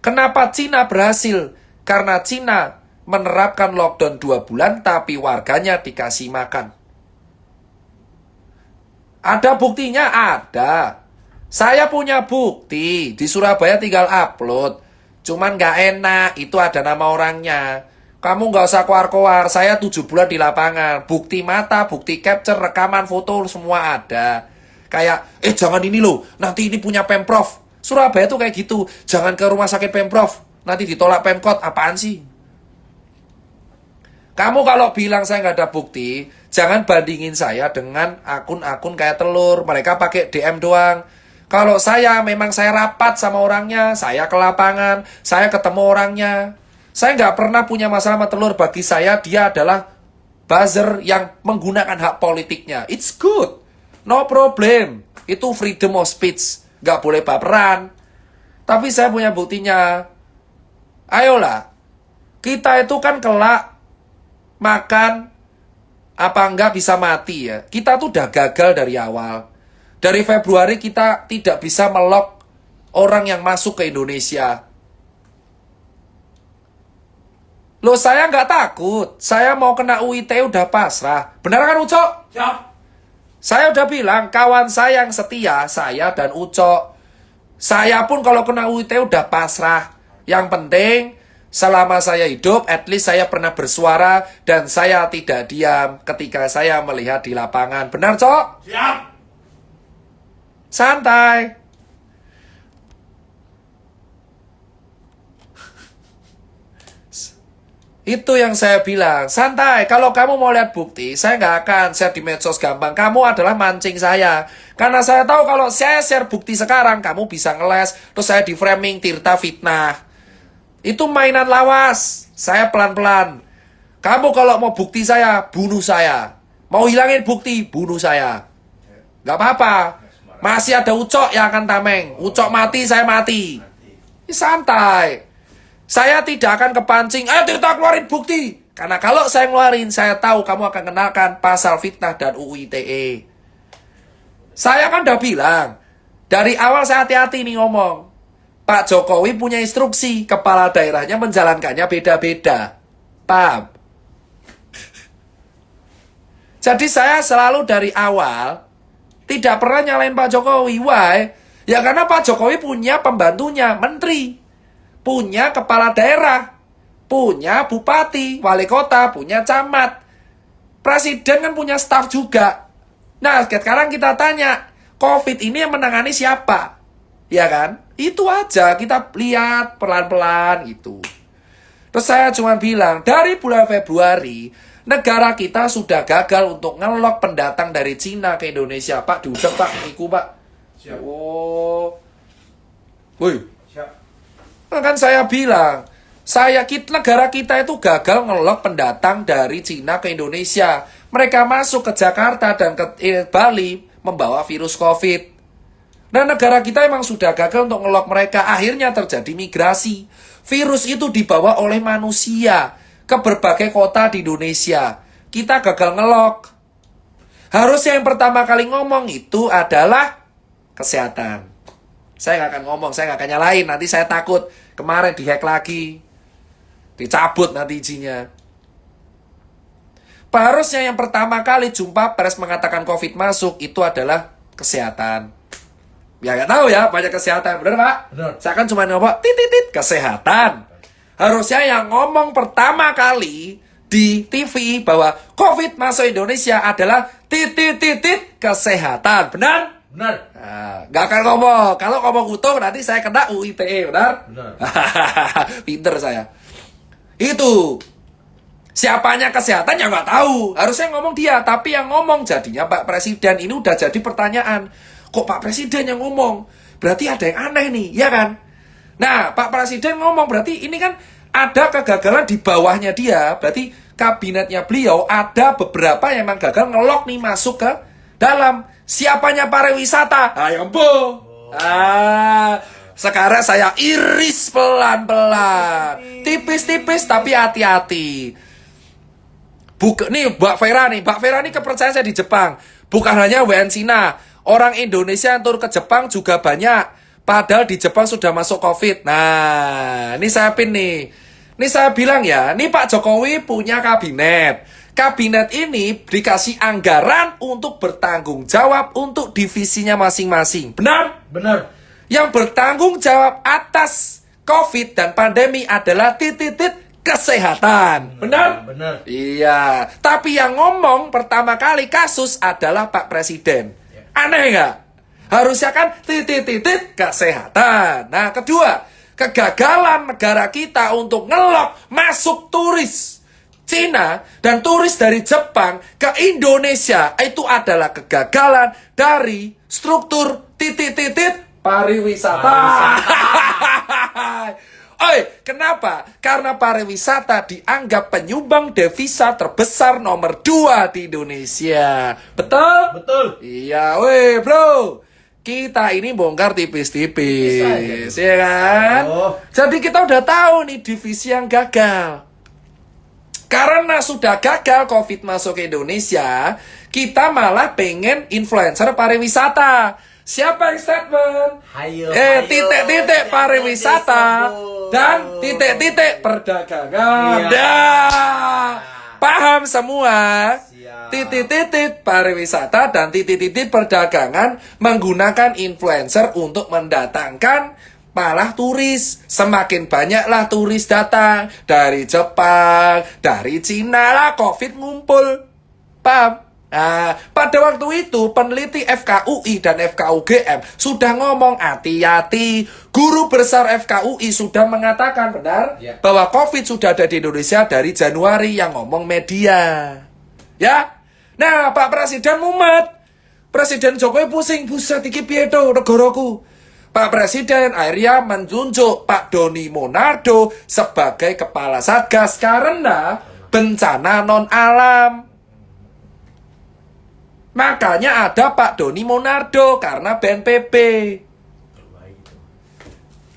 Kenapa Cina berhasil? Karena Cina menerapkan lockdown 2 bulan tapi warganya dikasih makan. Ada buktinya? Ada. Saya punya bukti. Di Surabaya tinggal upload. Cuman gak enak. Itu ada nama orangnya. Kamu gak usah keluar-keluar. Saya 7 bulan di lapangan. Bukti mata, bukti capture, rekaman, foto, semua ada. Kayak, jangan ini loh. Nanti ini punya Pemprov. Surabaya tuh kayak gitu. Jangan ke rumah sakit Pemprov. Nanti ditolak Pemkot. Apaan sih? Kamu kalau bilang saya nggak ada bukti, jangan bandingin saya dengan akun-akun kayak telur. Mereka pakai DM doang. Kalau saya, memang saya rapat sama orangnya, saya ke lapangan, saya ketemu orangnya. Saya nggak pernah punya masalah sama telur. Bagi saya, dia adalah buzzer yang menggunakan hak politiknya. It's good. No problem. Itu freedom of speech. Nggak boleh baperan. Tapi saya punya buktinya. Ayolah. Kita itu kan kelak makan apa enggak bisa mati ya. Kita tuh udah gagal dari awal. Dari Februari kita tidak bisa melok orang yang masuk ke Indonesia. Loh, saya nggak takut. Saya mau kena UIT udah pasrah. Benar kan, Ucok? Siap. Saya udah bilang, kawan saya yang setia, saya dan Ucok. Saya pun kalau kena UIT udah pasrah. Yang penting selama saya hidup, at least saya pernah bersuara dan saya tidak diam ketika saya melihat di lapangan. Benar, Cok? Siap. Santai. Itu yang saya bilang. Santai. Kalau kamu mau lihat bukti, saya nggak akan share di medsos gampang. Kamu adalah mancing saya. Karena saya tahu kalau saya share bukti sekarang, kamu bisa ngeles. Terus saya di framing Tirta fitnah. Itu mainan lawas. Saya pelan-pelan. Kamu kalau mau bukti saya, bunuh saya. Mau hilangin bukti, bunuh saya. Gak apa-apa. Masih ada Ucok yang akan tameng. Ucok mati, saya mati. Santai. Saya tidak akan kepancing. Ayo Tirta keluarin bukti. Karena kalau saya ngeluarin, saya tahu kamu akan kenakan pasal fitnah dan UU ITE. Saya kan udah bilang, dari awal saya hati-hati nih ngomong. Pak Jokowi punya instruksi, kepala daerahnya menjalankannya beda-beda. Paham? Jadi saya selalu dari awal tidak pernah nyalain Pak Jokowi. Why? Ya karena Pak Jokowi punya pembantunya, menteri. Punya kepala daerah. Punya bupati, wali kota, punya camat. Presiden kan punya staf juga. Nah, sekarang kita tanya, COVID ini yang menangani siapa? Ya kan? Itu aja, kita lihat pelan-pelan gitu. Terus saya cuma bilang, dari bulan Februari, negara kita sudah gagal untuk ngelok pendatang dari Cina ke Indonesia. Pak, diudek Pak, iku Pak. Siap. Oh. Woi. Siap. Nah, kan saya bilang, negara kita itu gagal ngelok pendatang dari Cina ke Indonesia. Mereka masuk ke Jakarta dan ke Bali membawa virus COVID. Dan negara kita emang sudah gagal untuk ngelok mereka. Akhirnya terjadi migrasi. Virus itu dibawa oleh manusia ke berbagai kota di Indonesia. Kita gagal ngelok. Harusnya yang pertama kali ngomong itu adalah kesehatan. Saya nggak akan ngomong, saya nggak akan nyalain. Nanti saya takut kemarin dihack lagi. Dicabut nanti izinnya. Harusnya yang pertama kali jumpa pers mengatakan COVID masuk itu adalah kesehatan. Ya nggak tahu ya, banyak kesehatan. Benar Pak? Benar. Saya kan cuma ngomong titit kesehatan. Harusnya yang ngomong pertama kali di TV bahwa COVID masuk Indonesia adalah titit kesehatan. Benar? Benar. Nah, nggak akan ngomong. Kalau ngomong utuh nanti saya kena UU ITE. Benar? Benar. Pinter saya. Itu siapanya kesehatan ya nggak tahu. Harusnya ngomong dia, tapi yang ngomong jadinya Pak Presiden. Ini udah jadi pertanyaan. Kok Pak Presiden yang ngomong? Berarti ada yang aneh nih, ya kan? Nah, Pak Presiden ngomong berarti ini kan ada kegagalan di bawahnya dia. Berarti kabinetnya beliau ada beberapa yang memang gagal ngelok nih masuk ke dalam. Siapanya pariwisata? Ayo sekarang saya iris pelan-pelan. Tipis-tipis tapi hati-hati. Nih Mbak Vera nih kepercayaan saya di Jepang. Bukan hanya WN Cina. Orang Indonesia yang turun ke Jepang juga banyak. Padahal di Jepang sudah masuk COVID. Nah, ini saya pin nih. Ini saya bilang ya, ini Pak Jokowi punya kabinet. Kabinet ini dikasih anggaran untuk bertanggung jawab untuk divisinya masing-masing. Benar? Benar. Yang bertanggung jawab atas COVID dan pandemi adalah titit kesehatan. Benar? Benar. Iya. Tapi yang ngomong pertama kali kasus adalah Pak Presiden. Aneh nggak? Harusnya kan titit kesehatan. Nah, kedua, kegagalan negara kita untuk ngelok masuk turis Cina dan turis dari Jepang ke Indonesia itu adalah kegagalan dari struktur titit pariwisata. Oi, kenapa? Karena pariwisata dianggap penyumbang devisa terbesar nomor 2 di Indonesia. Betul? Betul. Iya, weh bro. Kita ini bongkar tipis-tipis, ya kan? Oh. Jadi kita udah tahu nih divisi yang gagal. Karena sudah gagal COVID masuk ke Indonesia, kita malah pengen influencer pariwisata. Siapa yang statement? Hayo. Titik-titik pariwisata dan titik-titik perdagangan. Iya. Dah. Paham semua? Siap. Titik-titik pariwisata dan titik-titik perdagangan menggunakan influencer untuk mendatangkan malah turis. Semakin banyaklah turis datang dari Jepang, dari Cina lah COVID ngumpul. Paham? Nah, pada waktu itu peneliti FKUI dan FKUGM sudah ngomong hati-hati. Guru besar FKUI sudah mengatakan benar Ya. bahwa COVID sudah ada di Indonesia dari Januari, yang ngomong media. Ya. Nah, Pak Presiden mumet. Presiden Jokowi pusing, buset iki piye to negaraku. Pak Presiden akhirnya menunjuk Pak Doni Monardo sebagai kepala Satgas karena bencana non alam. Makanya ada Pak Doni Monardo karena BNPB.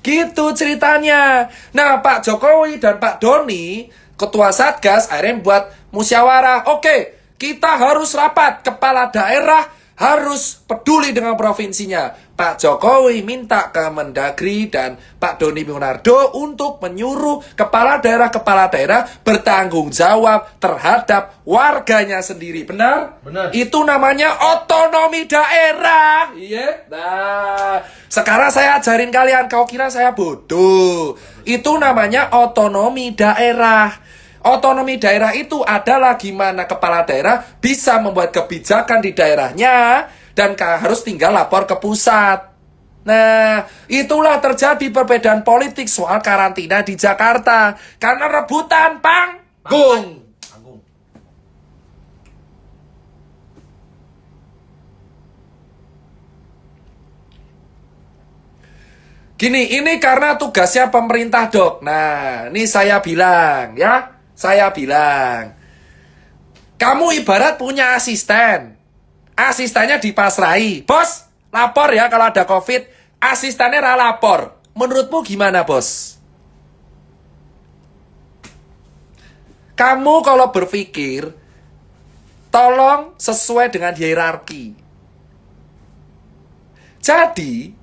Gitu ceritanya. Nah, Pak Jokowi dan Pak Doni Ketua Satgas akhirnya buat musyawarah. Oke, kita harus rapat. Kepala daerah harus peduli dengan provinsinya. Pak Jokowi minta ke Mendagri dan Pak Doni Monardo untuk menyuruh kepala daerah bertanggung jawab terhadap warganya sendiri. Benar? Benar. Itu namanya otonomi daerah. Iya. Nah, sekarang saya ajarin kalian. Kau kira saya bodoh? Itu namanya otonomi daerah. Otonomi daerah itu adalah gimana kepala daerah bisa membuat kebijakan di daerahnya dan harus tinggal lapor ke pusat. Nah, itulah terjadi perbedaan politik soal karantina di Jakarta. Karena rebutan panggung. Panggung. Gini, ini karena tugasnya pemerintah, Dok. Nah, ini saya bilang, ya. Saya bilang, kamu ibarat punya asisten. Asistennya dipasrai. Bos, lapor ya kalau ada COVID. Asistennya lapor. Menurutmu gimana, bos? Kamu kalau berpikir, tolong sesuai dengan hierarki. Jadi,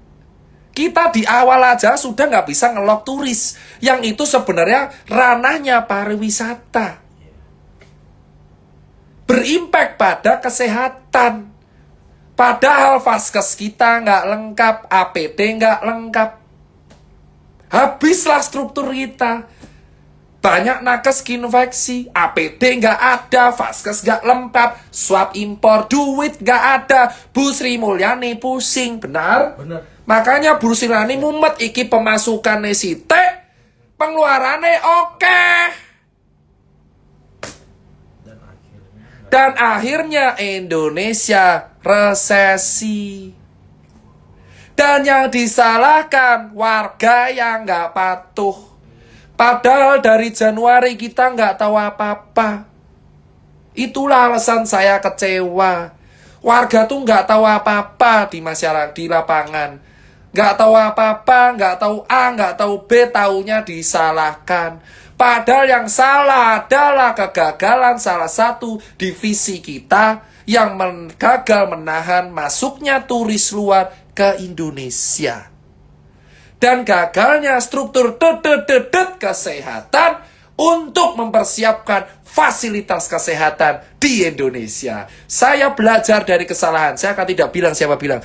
kita di awal aja sudah nggak bisa ngelok turis. Yang itu sebenarnya ranahnya pariwisata. Berimpact pada kesehatan. Padahal vaskes kita nggak lengkap, APD nggak lengkap. Habislah struktur kita. Banyak nakes infeksi, APD nggak ada, vaskes nggak lengkap, swab impor, duit nggak ada. Bu Sri Mulyani pusing, benar? Benar. Makanya Bu Sri Mulyani mumet iki pemasukannya sithik, pengeluarannya oke. Dan akhirnya Indonesia resesi. Dan yang disalahkan warga yang nggak patuh. Padahal dari Januari kita nggak tahu apa-apa. Itulah alasan saya kecewa. Warga tuh nggak tahu apa-apa di masyarakat, di lapangan. Nggak tahu apa-apa, nggak tahu A, nggak tahu B, taunya disalahkan. Padahal yang salah adalah kegagalan salah satu divisi kita yang gagal menahan masuknya turis luar ke Indonesia. Dan gagalnya struktur kesehatan untuk mempersiapkan fasilitas kesehatan di Indonesia. Saya belajar dari kesalahan. Saya akan tidak bilang siapa bilang.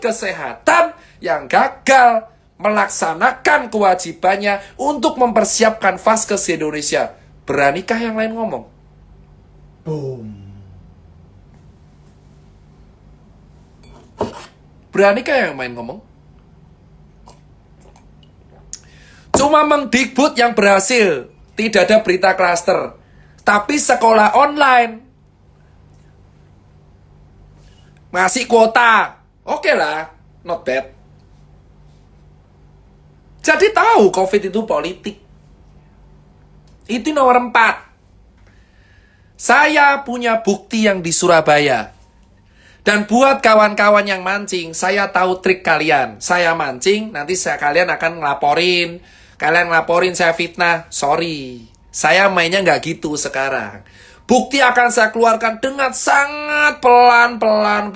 Kesehatan yang gagal melaksanakan kewajibannya untuk mempersiapkan vaskes di Indonesia. Beranikah yang lain ngomong? Boom. Beranikah yang main ngomong? Cuma Mendikbud yang berhasil. Tidak ada berita klaster. Tapi sekolah online masih kuota. Oke lah, not bad. Jadi tahu COVID itu politik. Itu nomor 4. Saya punya bukti yang di Surabaya. Dan buat kawan-kawan yang mancing, saya tahu trik kalian. Saya mancing, nanti kalian akan ngelaporin. Kalian ngelaporin saya fitnah. Sorry, saya mainnya nggak gitu sekarang. Bukti akan saya keluarkan dengan sangat pelan-pelan.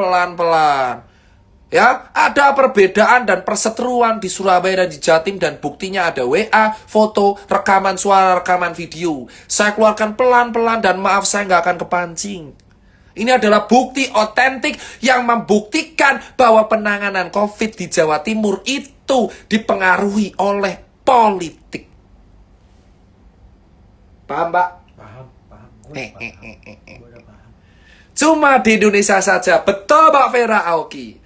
Ya, ada perbedaan dan perseteruan di Surabaya dan di Jatim dan buktinya ada WA, foto, rekaman suara, rekaman video. Saya keluarkan pelan-pelan dan maaf saya nggak akan kepancing. Ini adalah bukti otentik yang membuktikan bahwa penanganan COVID di Jawa Timur itu dipengaruhi oleh politik. Paham, Pak? Paham. Gua udah paham. Cuma di Indonesia saja, betul Pak Vera Aoki.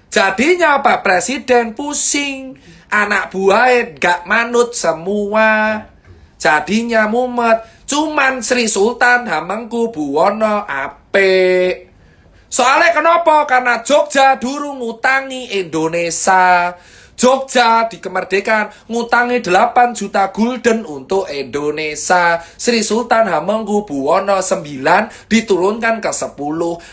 Jadinya Pak Presiden pusing, anak buahnya gak manut semua. Jadinya mumet, cuman Sri Sultan Hamengkubuwono apik. Soalnya kenapa? Karena Jogja dulu ngutangi Indonesia. Jogja di kemerdekaan ngutangi 8 juta gulden untuk Indonesia. Sri Sultan Hamengkubuwono 9 diturunkan ke 10.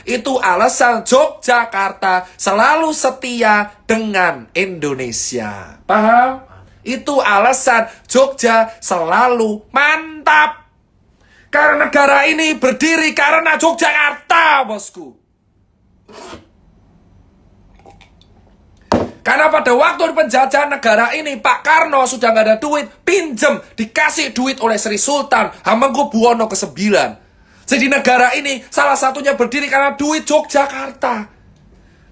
Itu alasan Yogyakarta selalu setia dengan Indonesia. Paham? Itu alasan Jogja selalu mantap. Karena negara ini berdiri karena Yogyakarta, bosku. Karena pada waktu penjajahan negara ini, Pak Karno sudah nggak ada duit, pinjem, dikasih duit oleh Sri Sultan Hamengkubuwono ke-9. Jadi negara ini salah satunya berdiri karena duit Yogyakarta.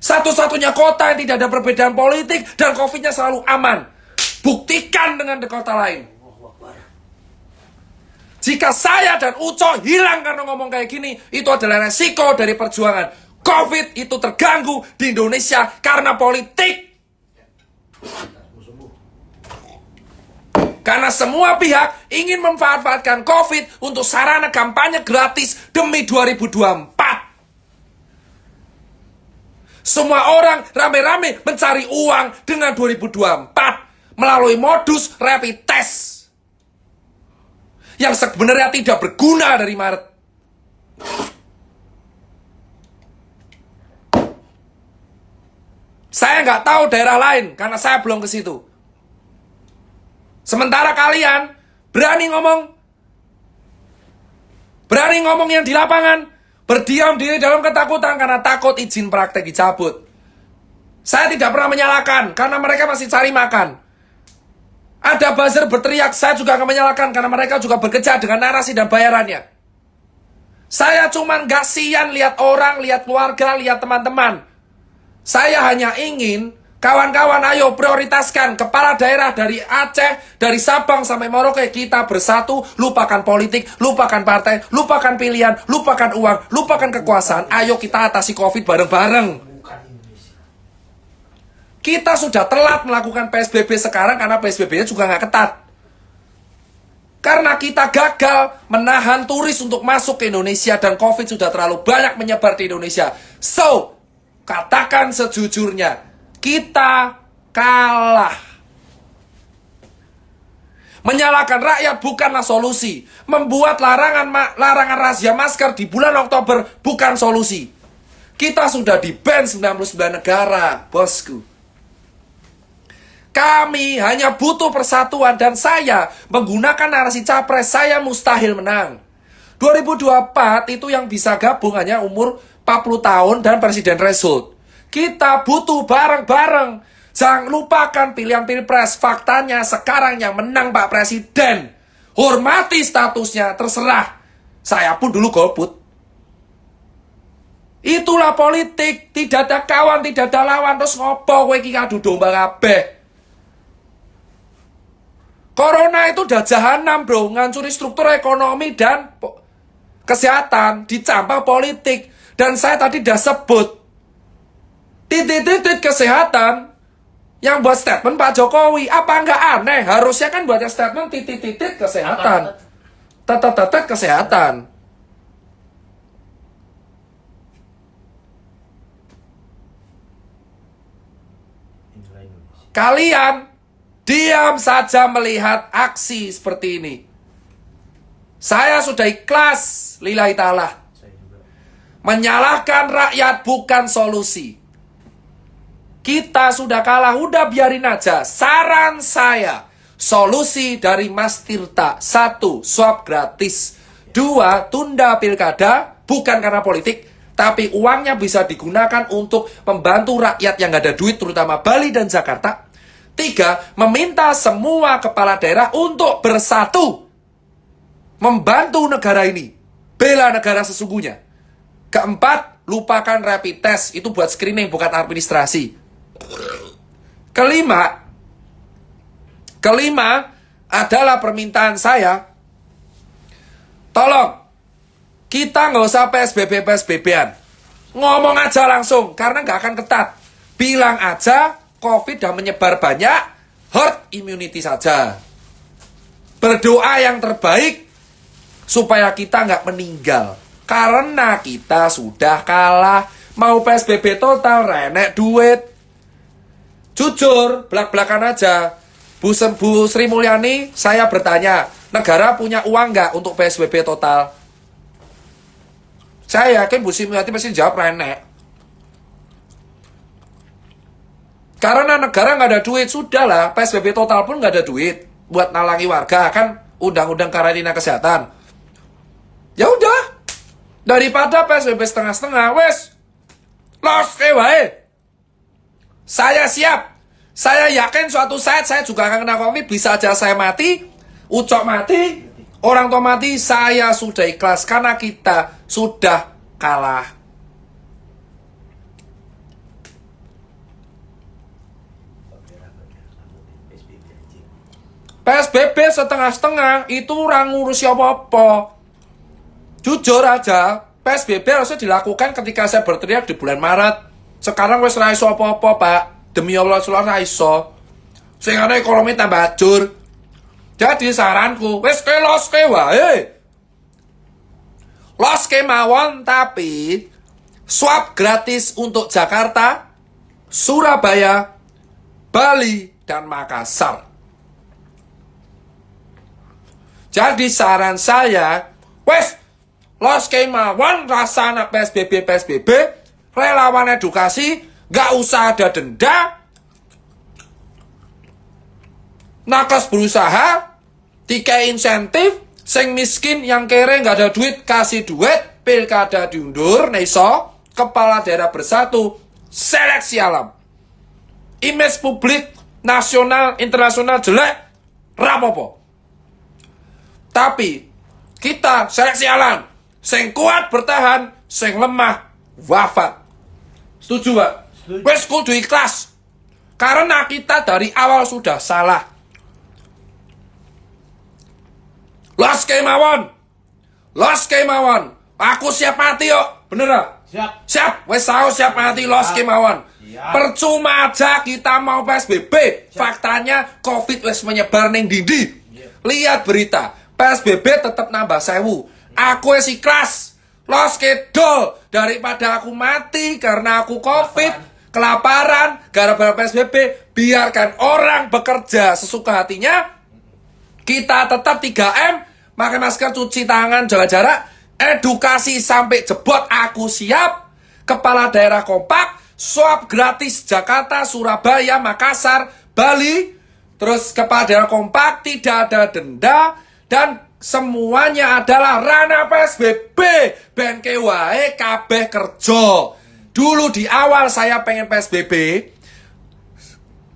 Satu-satunya kota yang tidak ada perbedaan politik dan COVID-nya selalu aman. Buktikan dengan di kota lain. Jika saya dan Uco hilang karena ngomong kayak gini, itu adalah resiko dari perjuangan. COVID itu terganggu di Indonesia karena politik. Karena semua pihak ingin memanfaatkan COVID untuk sarana kampanye gratis demi 2024. Semua orang rame-rame mencari uang dengan 2024 melalui modus rapid test yang sebenarnya tidak berguna dari Maret. Saya nggak tahu daerah lain karena saya belum ke situ. Sementara kalian berani ngomong yang di lapangan, berdiam diri dalam ketakutan karena takut izin praktek dicabut. Saya tidak pernah menyalahkan karena mereka masih cari makan. Ada buzzer berteriak, saya juga akan menyalahkan karena mereka juga bekerja dengan narasi dan bayarannya. Saya cuman gak sian lihat orang, lihat keluarga, lihat teman-teman. Saya hanya ingin kawan-kawan ayo prioritaskan kepala daerah dari Aceh, dari Sabang sampai Merauke, kita bersatu, lupakan politik, lupakan partai, lupakan pilihan, lupakan uang, lupakan kekuasaan. Ayo kita atasi COVID bareng-bareng. Kita sudah telat melakukan PSBB sekarang karena PSBB-nya juga nggak ketat. Karena kita gagal menahan turis untuk masuk ke Indonesia dan COVID sudah terlalu banyak menyebar di Indonesia. So, katakan sejujurnya, kita kalah. Menyalahkan rakyat bukanlah solusi. Membuat larangan razia masker di bulan Oktober bukan solusi. Kita sudah di-ban 99 negara, bosku. Kami hanya butuh persatuan dan saya menggunakan narasi capres, saya mustahil menang. 2024 itu yang bisa gabung hanya umur 40 tahun dan presiden threshold. Kita butuh bareng-bareng. Jangan lupakan pilihan pilpres. Faktanya sekarang yang menang Pak Presiden. Hormati statusnya, terserah. Saya pun dulu golput. Itulah politik. Tidak ada kawan, tidak ada lawan. Terus ngopo kowe iki adu domba kabeh. Corona itu udah jahanam, bro. Ngancuri struktur ekonomi dan kesehatan. Dicampur politik. Dan saya tadi udah sebut. Titik-titik kesehatan. Yang buat statement Pak Jokowi. Apa nggak aneh? Harusnya kan buatnya statement titik-titik kesehatan. Tetet-tetet kesehatan. Kalian diam saja melihat aksi seperti ini. Saya sudah ikhlas, lillahi ta'ala. Menyalahkan rakyat bukan solusi. Kita sudah kalah, udah biarin aja. Saran saya, solusi dari Mas Tirta. 1. Swab gratis. 2. Tunda pilkada, bukan karena politik, tapi uangnya bisa digunakan untuk membantu rakyat yang gak ada duit, terutama Bali dan Jakarta. 3. Meminta semua kepala daerah untuk bersatu. Membantu negara ini. Bela negara sesungguhnya. 4. Lupakan rapid test. Itu buat screening, bukan administrasi. Kelima adalah permintaan saya. Tolong, kita nggak usah PSBB-an. Ngomong aja langsung, karena nggak akan ketat. Bilang aja, COVID udah menyebar banyak, herd immunity saja. Berdoa yang terbaik, supaya kita nggak meninggal. Karena kita sudah kalah. Mau PSBB total, renek duit. Jujur, belak-belakan aja. Bu Sri Mulyani, saya bertanya, negara punya uang nggak untuk PSBB total? Saya yakin Bu Sri Mulyani pasti jawab renek. Karena negara nggak ada duit, sudahlah PSBB total pun nggak ada duit buat nalangi warga, kan undang-undang karantina kesehatan. Ya udah, daripada PSBB setengah-setengah, wes los wae. Saya siap. Saya yakin suatu saat saya juga akan kena COVID, bisa aja saya mati, Ucok mati, orang tua mati, saya sudah ikhlas karena kita sudah kalah. PSBB setengah-setengah itu orang ngurus apa-apa. Jujur aja, PSBB harusnya dilakukan ketika saya berteriak di bulan Maret. Sekarang wes ra iso apa-apa, Pak. Demi Allah ra iso. Sing ana ekonomi tambah hancur. Jadi saranku, wes los wae. Los mawon, tapi swab gratis untuk Jakarta, Surabaya, Bali, dan Makassar. Jadi saran saya, wes los mawon rasana PSBB, relawan edukasi, gak usah ada denda, nakes berusaha, tiga insentif, sing miskin yang kere gak ada duit, kasih duit, pilkada diundur, neso, kepala daerah bersatu, seleksi alam. Image publik, nasional, internasional jelek, rapopo. Tapi, kita seleksi alam, sing kuat bertahan, sing lemah wafat. Setuju, Pak? Setuju. Wes kudu ikhlas. Karena kita dari awal sudah salah. Los kemawon. Aku siap mati yuk. Bener gak? Siap. Wes aku siap mati los kemawon. Percuma aja kita mau PSBB. Faktanya COVID wes menyebar ning dindi. Lihat berita. PSBB tetap nambah 1000. Aku wes ikhlas. Los kedol daripada aku mati karena aku COVID, kelaparan, gara-gara PSBB, biarkan orang bekerja sesuka hatinya. Kita tetap 3M, pakai masker, cuci tangan, jaga jarak, edukasi sampai jebot, aku siap. Kepala daerah kompak, swab gratis Jakarta, Surabaya, Makassar, Bali. Terus kepala daerah kompak, tidak ada denda, dan semuanya adalah ranah PSBB. Ben wae kabeh kerja. Dulu di awal saya pengen PSBB,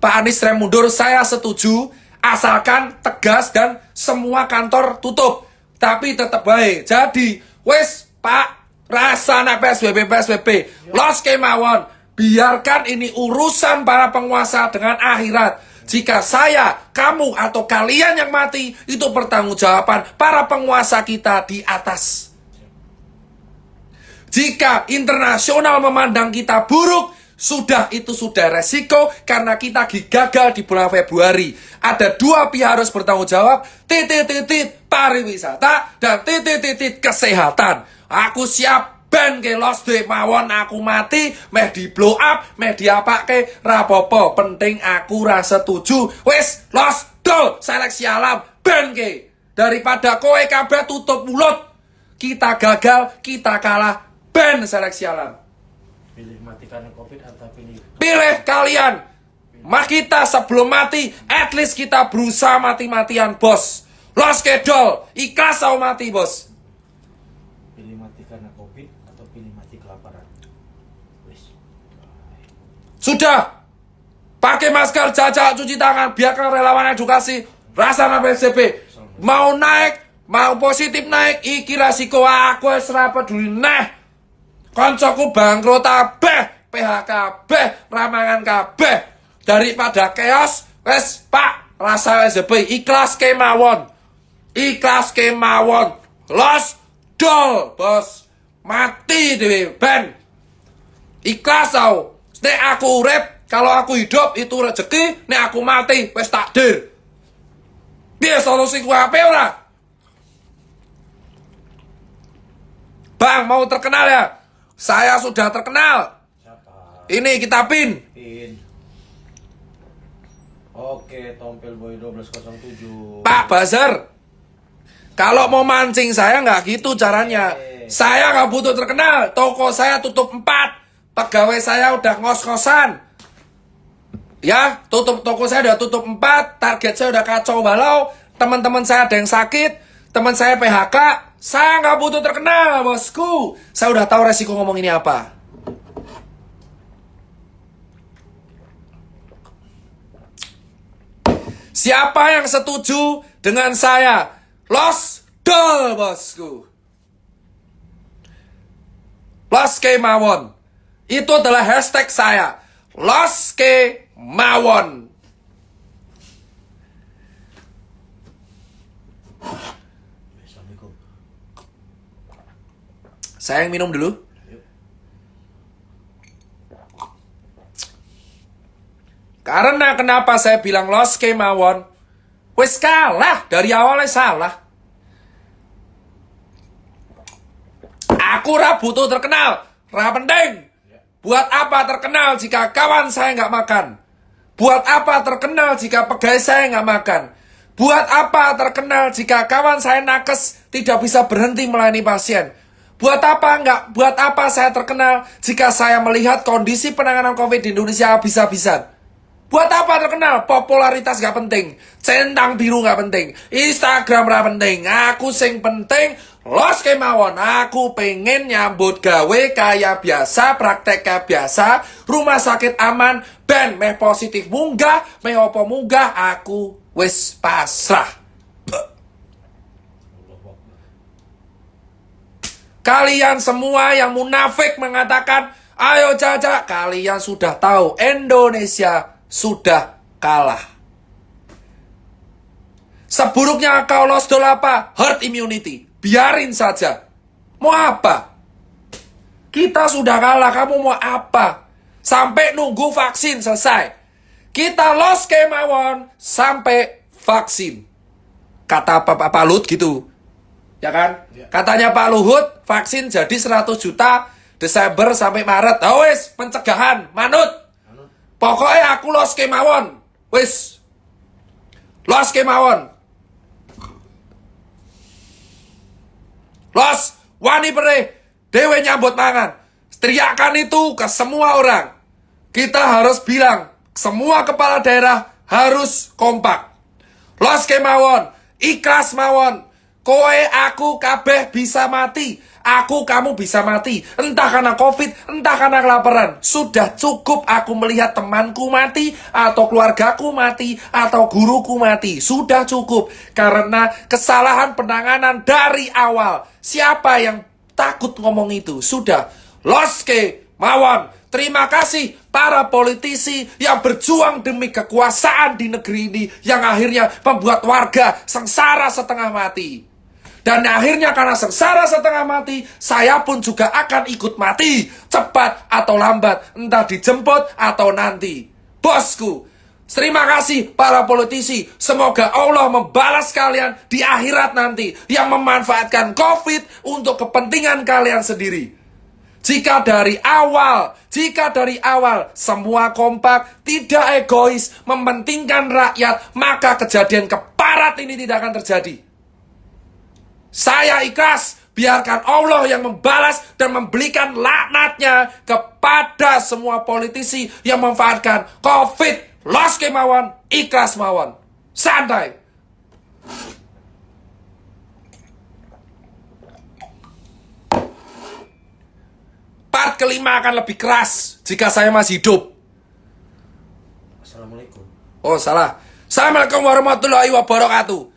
Pak Anies rem mundur, saya setuju, asalkan tegas dan semua kantor tutup. Tapi tetap baik. Jadi, wes Pak, rasana PSBB. Los kemawon, biarkan ini urusan para penguasa dengan akhirat. Jika saya, kamu, atau kalian yang mati, itu pertanggungjawaban para penguasa kita di atas. Jika internasional memandang kita buruk, itu sudah resiko karena kita gagal di bulan Februari. Ada dua pihak harus bertanggung jawab, pariwisata dan kesehatan. Aku siap ben ke los mawon aku mati, meh di blow up, meh diapake rapopo, penting aku rasa setuju. Wes los dol seleksi alam ben ke, daripada kowe kabeh tutup mulut. Kita gagal, kita kalah, ben seleksi alam. Pilih mati karena COVID atau Pilih kalian. Mah kita sebelum mati, at least kita berusaha mati-matian, bos. Los kedol, ikhlasau mati, bos. pilih mati karena COVID atau pilih mati kelaparan. Wes. Sudah. Pakai masker, jaga, cuci tangan, biarkan relawan edukasi. Rasana PSBB. Mau naik, mau positif naik, iki resiko aku wis ra peduli neh. Koncoku bangkrut kabeh, PHK kabeh, ramangan kabeh. Daripada chaos, wes Pak, rasa PSBB ikhlas kemawon. Los dol, bos. Mati dewe ben. Ikhlas tau. Nek aku urip, kalau aku hidup itu rezeki, nek aku mati wis takdir. Piye solusi ku ape ora? Bang, mau terkenal ya? Saya sudah terkenal. Siapa? Ini kita pin. Oke, Tompel Boy 1207. Pak Buzzer. Kalau mau mancing saya nggak gitu caranya. Saya nggak butuh terkenal. Toko saya tutup 4. Pegawai saya udah ngos-ngosan. Ya, tutup toko saya udah tutup 4, target saya udah kacau balau, teman-teman saya ada yang sakit, teman saya PHK, saya nggak butuh terkenal, bosku. Saya udah tahu resiko ngomong ini apa. Siapa yang setuju dengan saya? Los Dol, bosku. Los Kemawon. Itu adalah hashtag saya. Los Kemawon. Assalamualaikum. Saya yang minum dulu. Yuk. Karena kenapa saya bilang Los Kemawon? Wes kalah, dari awalnya salah. Aku ra butuh terkenal, ra penting. Buat apa terkenal jika kawan saya nggak makan? Buat apa terkenal jika pegawai saya nggak makan? Buat apa terkenal jika kawan saya nakes tidak bisa berhenti melayani pasien? Buat apa saya terkenal jika saya melihat kondisi penanganan COVID di Indonesia habis-habisan? Buat apa terkenal? Popularitas gak penting, centang biru gak penting, Instagram gak penting. Aku sing penting Los Kemawon. Aku pengen nyambut gawe kayak biasa, praktek kayak biasa, rumah sakit aman, ben meh positif munggah, meh opo munggah, aku wis pasrah. Kalian semua yang munafik mengatakan, ayo Caca, kalian sudah tahu Indonesia sudah kalah. Seburuknya kau Los Dol apa? Herd immunity. Biarin saja. Mau apa? Kita sudah kalah, kamu mau apa? Sampai nunggu vaksin selesai. Kita Los Kemawon sampai vaksin. Kata Pak Luhut gitu. Ya kan? Ya. Katanya Pak Luhut, vaksin jadi 100 juta Desember sampai Maret. Oh wis, pencegahan, manut. Pokoknya aku Los Kemawon. Wis. Los Kemawon. Los wani perih dewe nyambut mangan. Teriakan itu ke semua orang. Kita harus bilang, semua kepala daerah harus kompak. Los Kemawon, ikhlas mawon. Koe aku kabeh bisa mati. Aku kamu bisa mati. Entah karena COVID, entah karena kelaparan. Sudah cukup aku melihat temanku mati, atau keluargaku mati, atau guruku mati. Sudah cukup. Karena kesalahan penanganan dari awal. Siapa yang takut ngomong itu? Sudah. Los Kemawon. Terima kasih para politisi yang berjuang demi kekuasaan di negeri ini, yang akhirnya membuat warga sengsara setengah mati. Dan akhirnya karena sengsara setengah mati, saya pun juga akan ikut mati. Cepat atau lambat, entah dijemput atau nanti. Bosku, terima kasih para politisi. Semoga Allah membalas kalian di akhirat nanti, yang memanfaatkan COVID untuk kepentingan kalian sendiri. Jika dari awal semua kompak, tidak egois, mementingkan rakyat, maka kejadian keparat ini tidak akan terjadi. Saya ikhlas, biarkan Allah yang membalas dan memberikan laknatnya kepada semua politisi yang memanfaatkan COVID. Los Kemawon, ikhlas mawon. Santai. Part kelima akan lebih keras jika saya masih hidup. Assalamualaikum. Oh, salah. Assalamualaikum warahmatullahi wabarakatuh.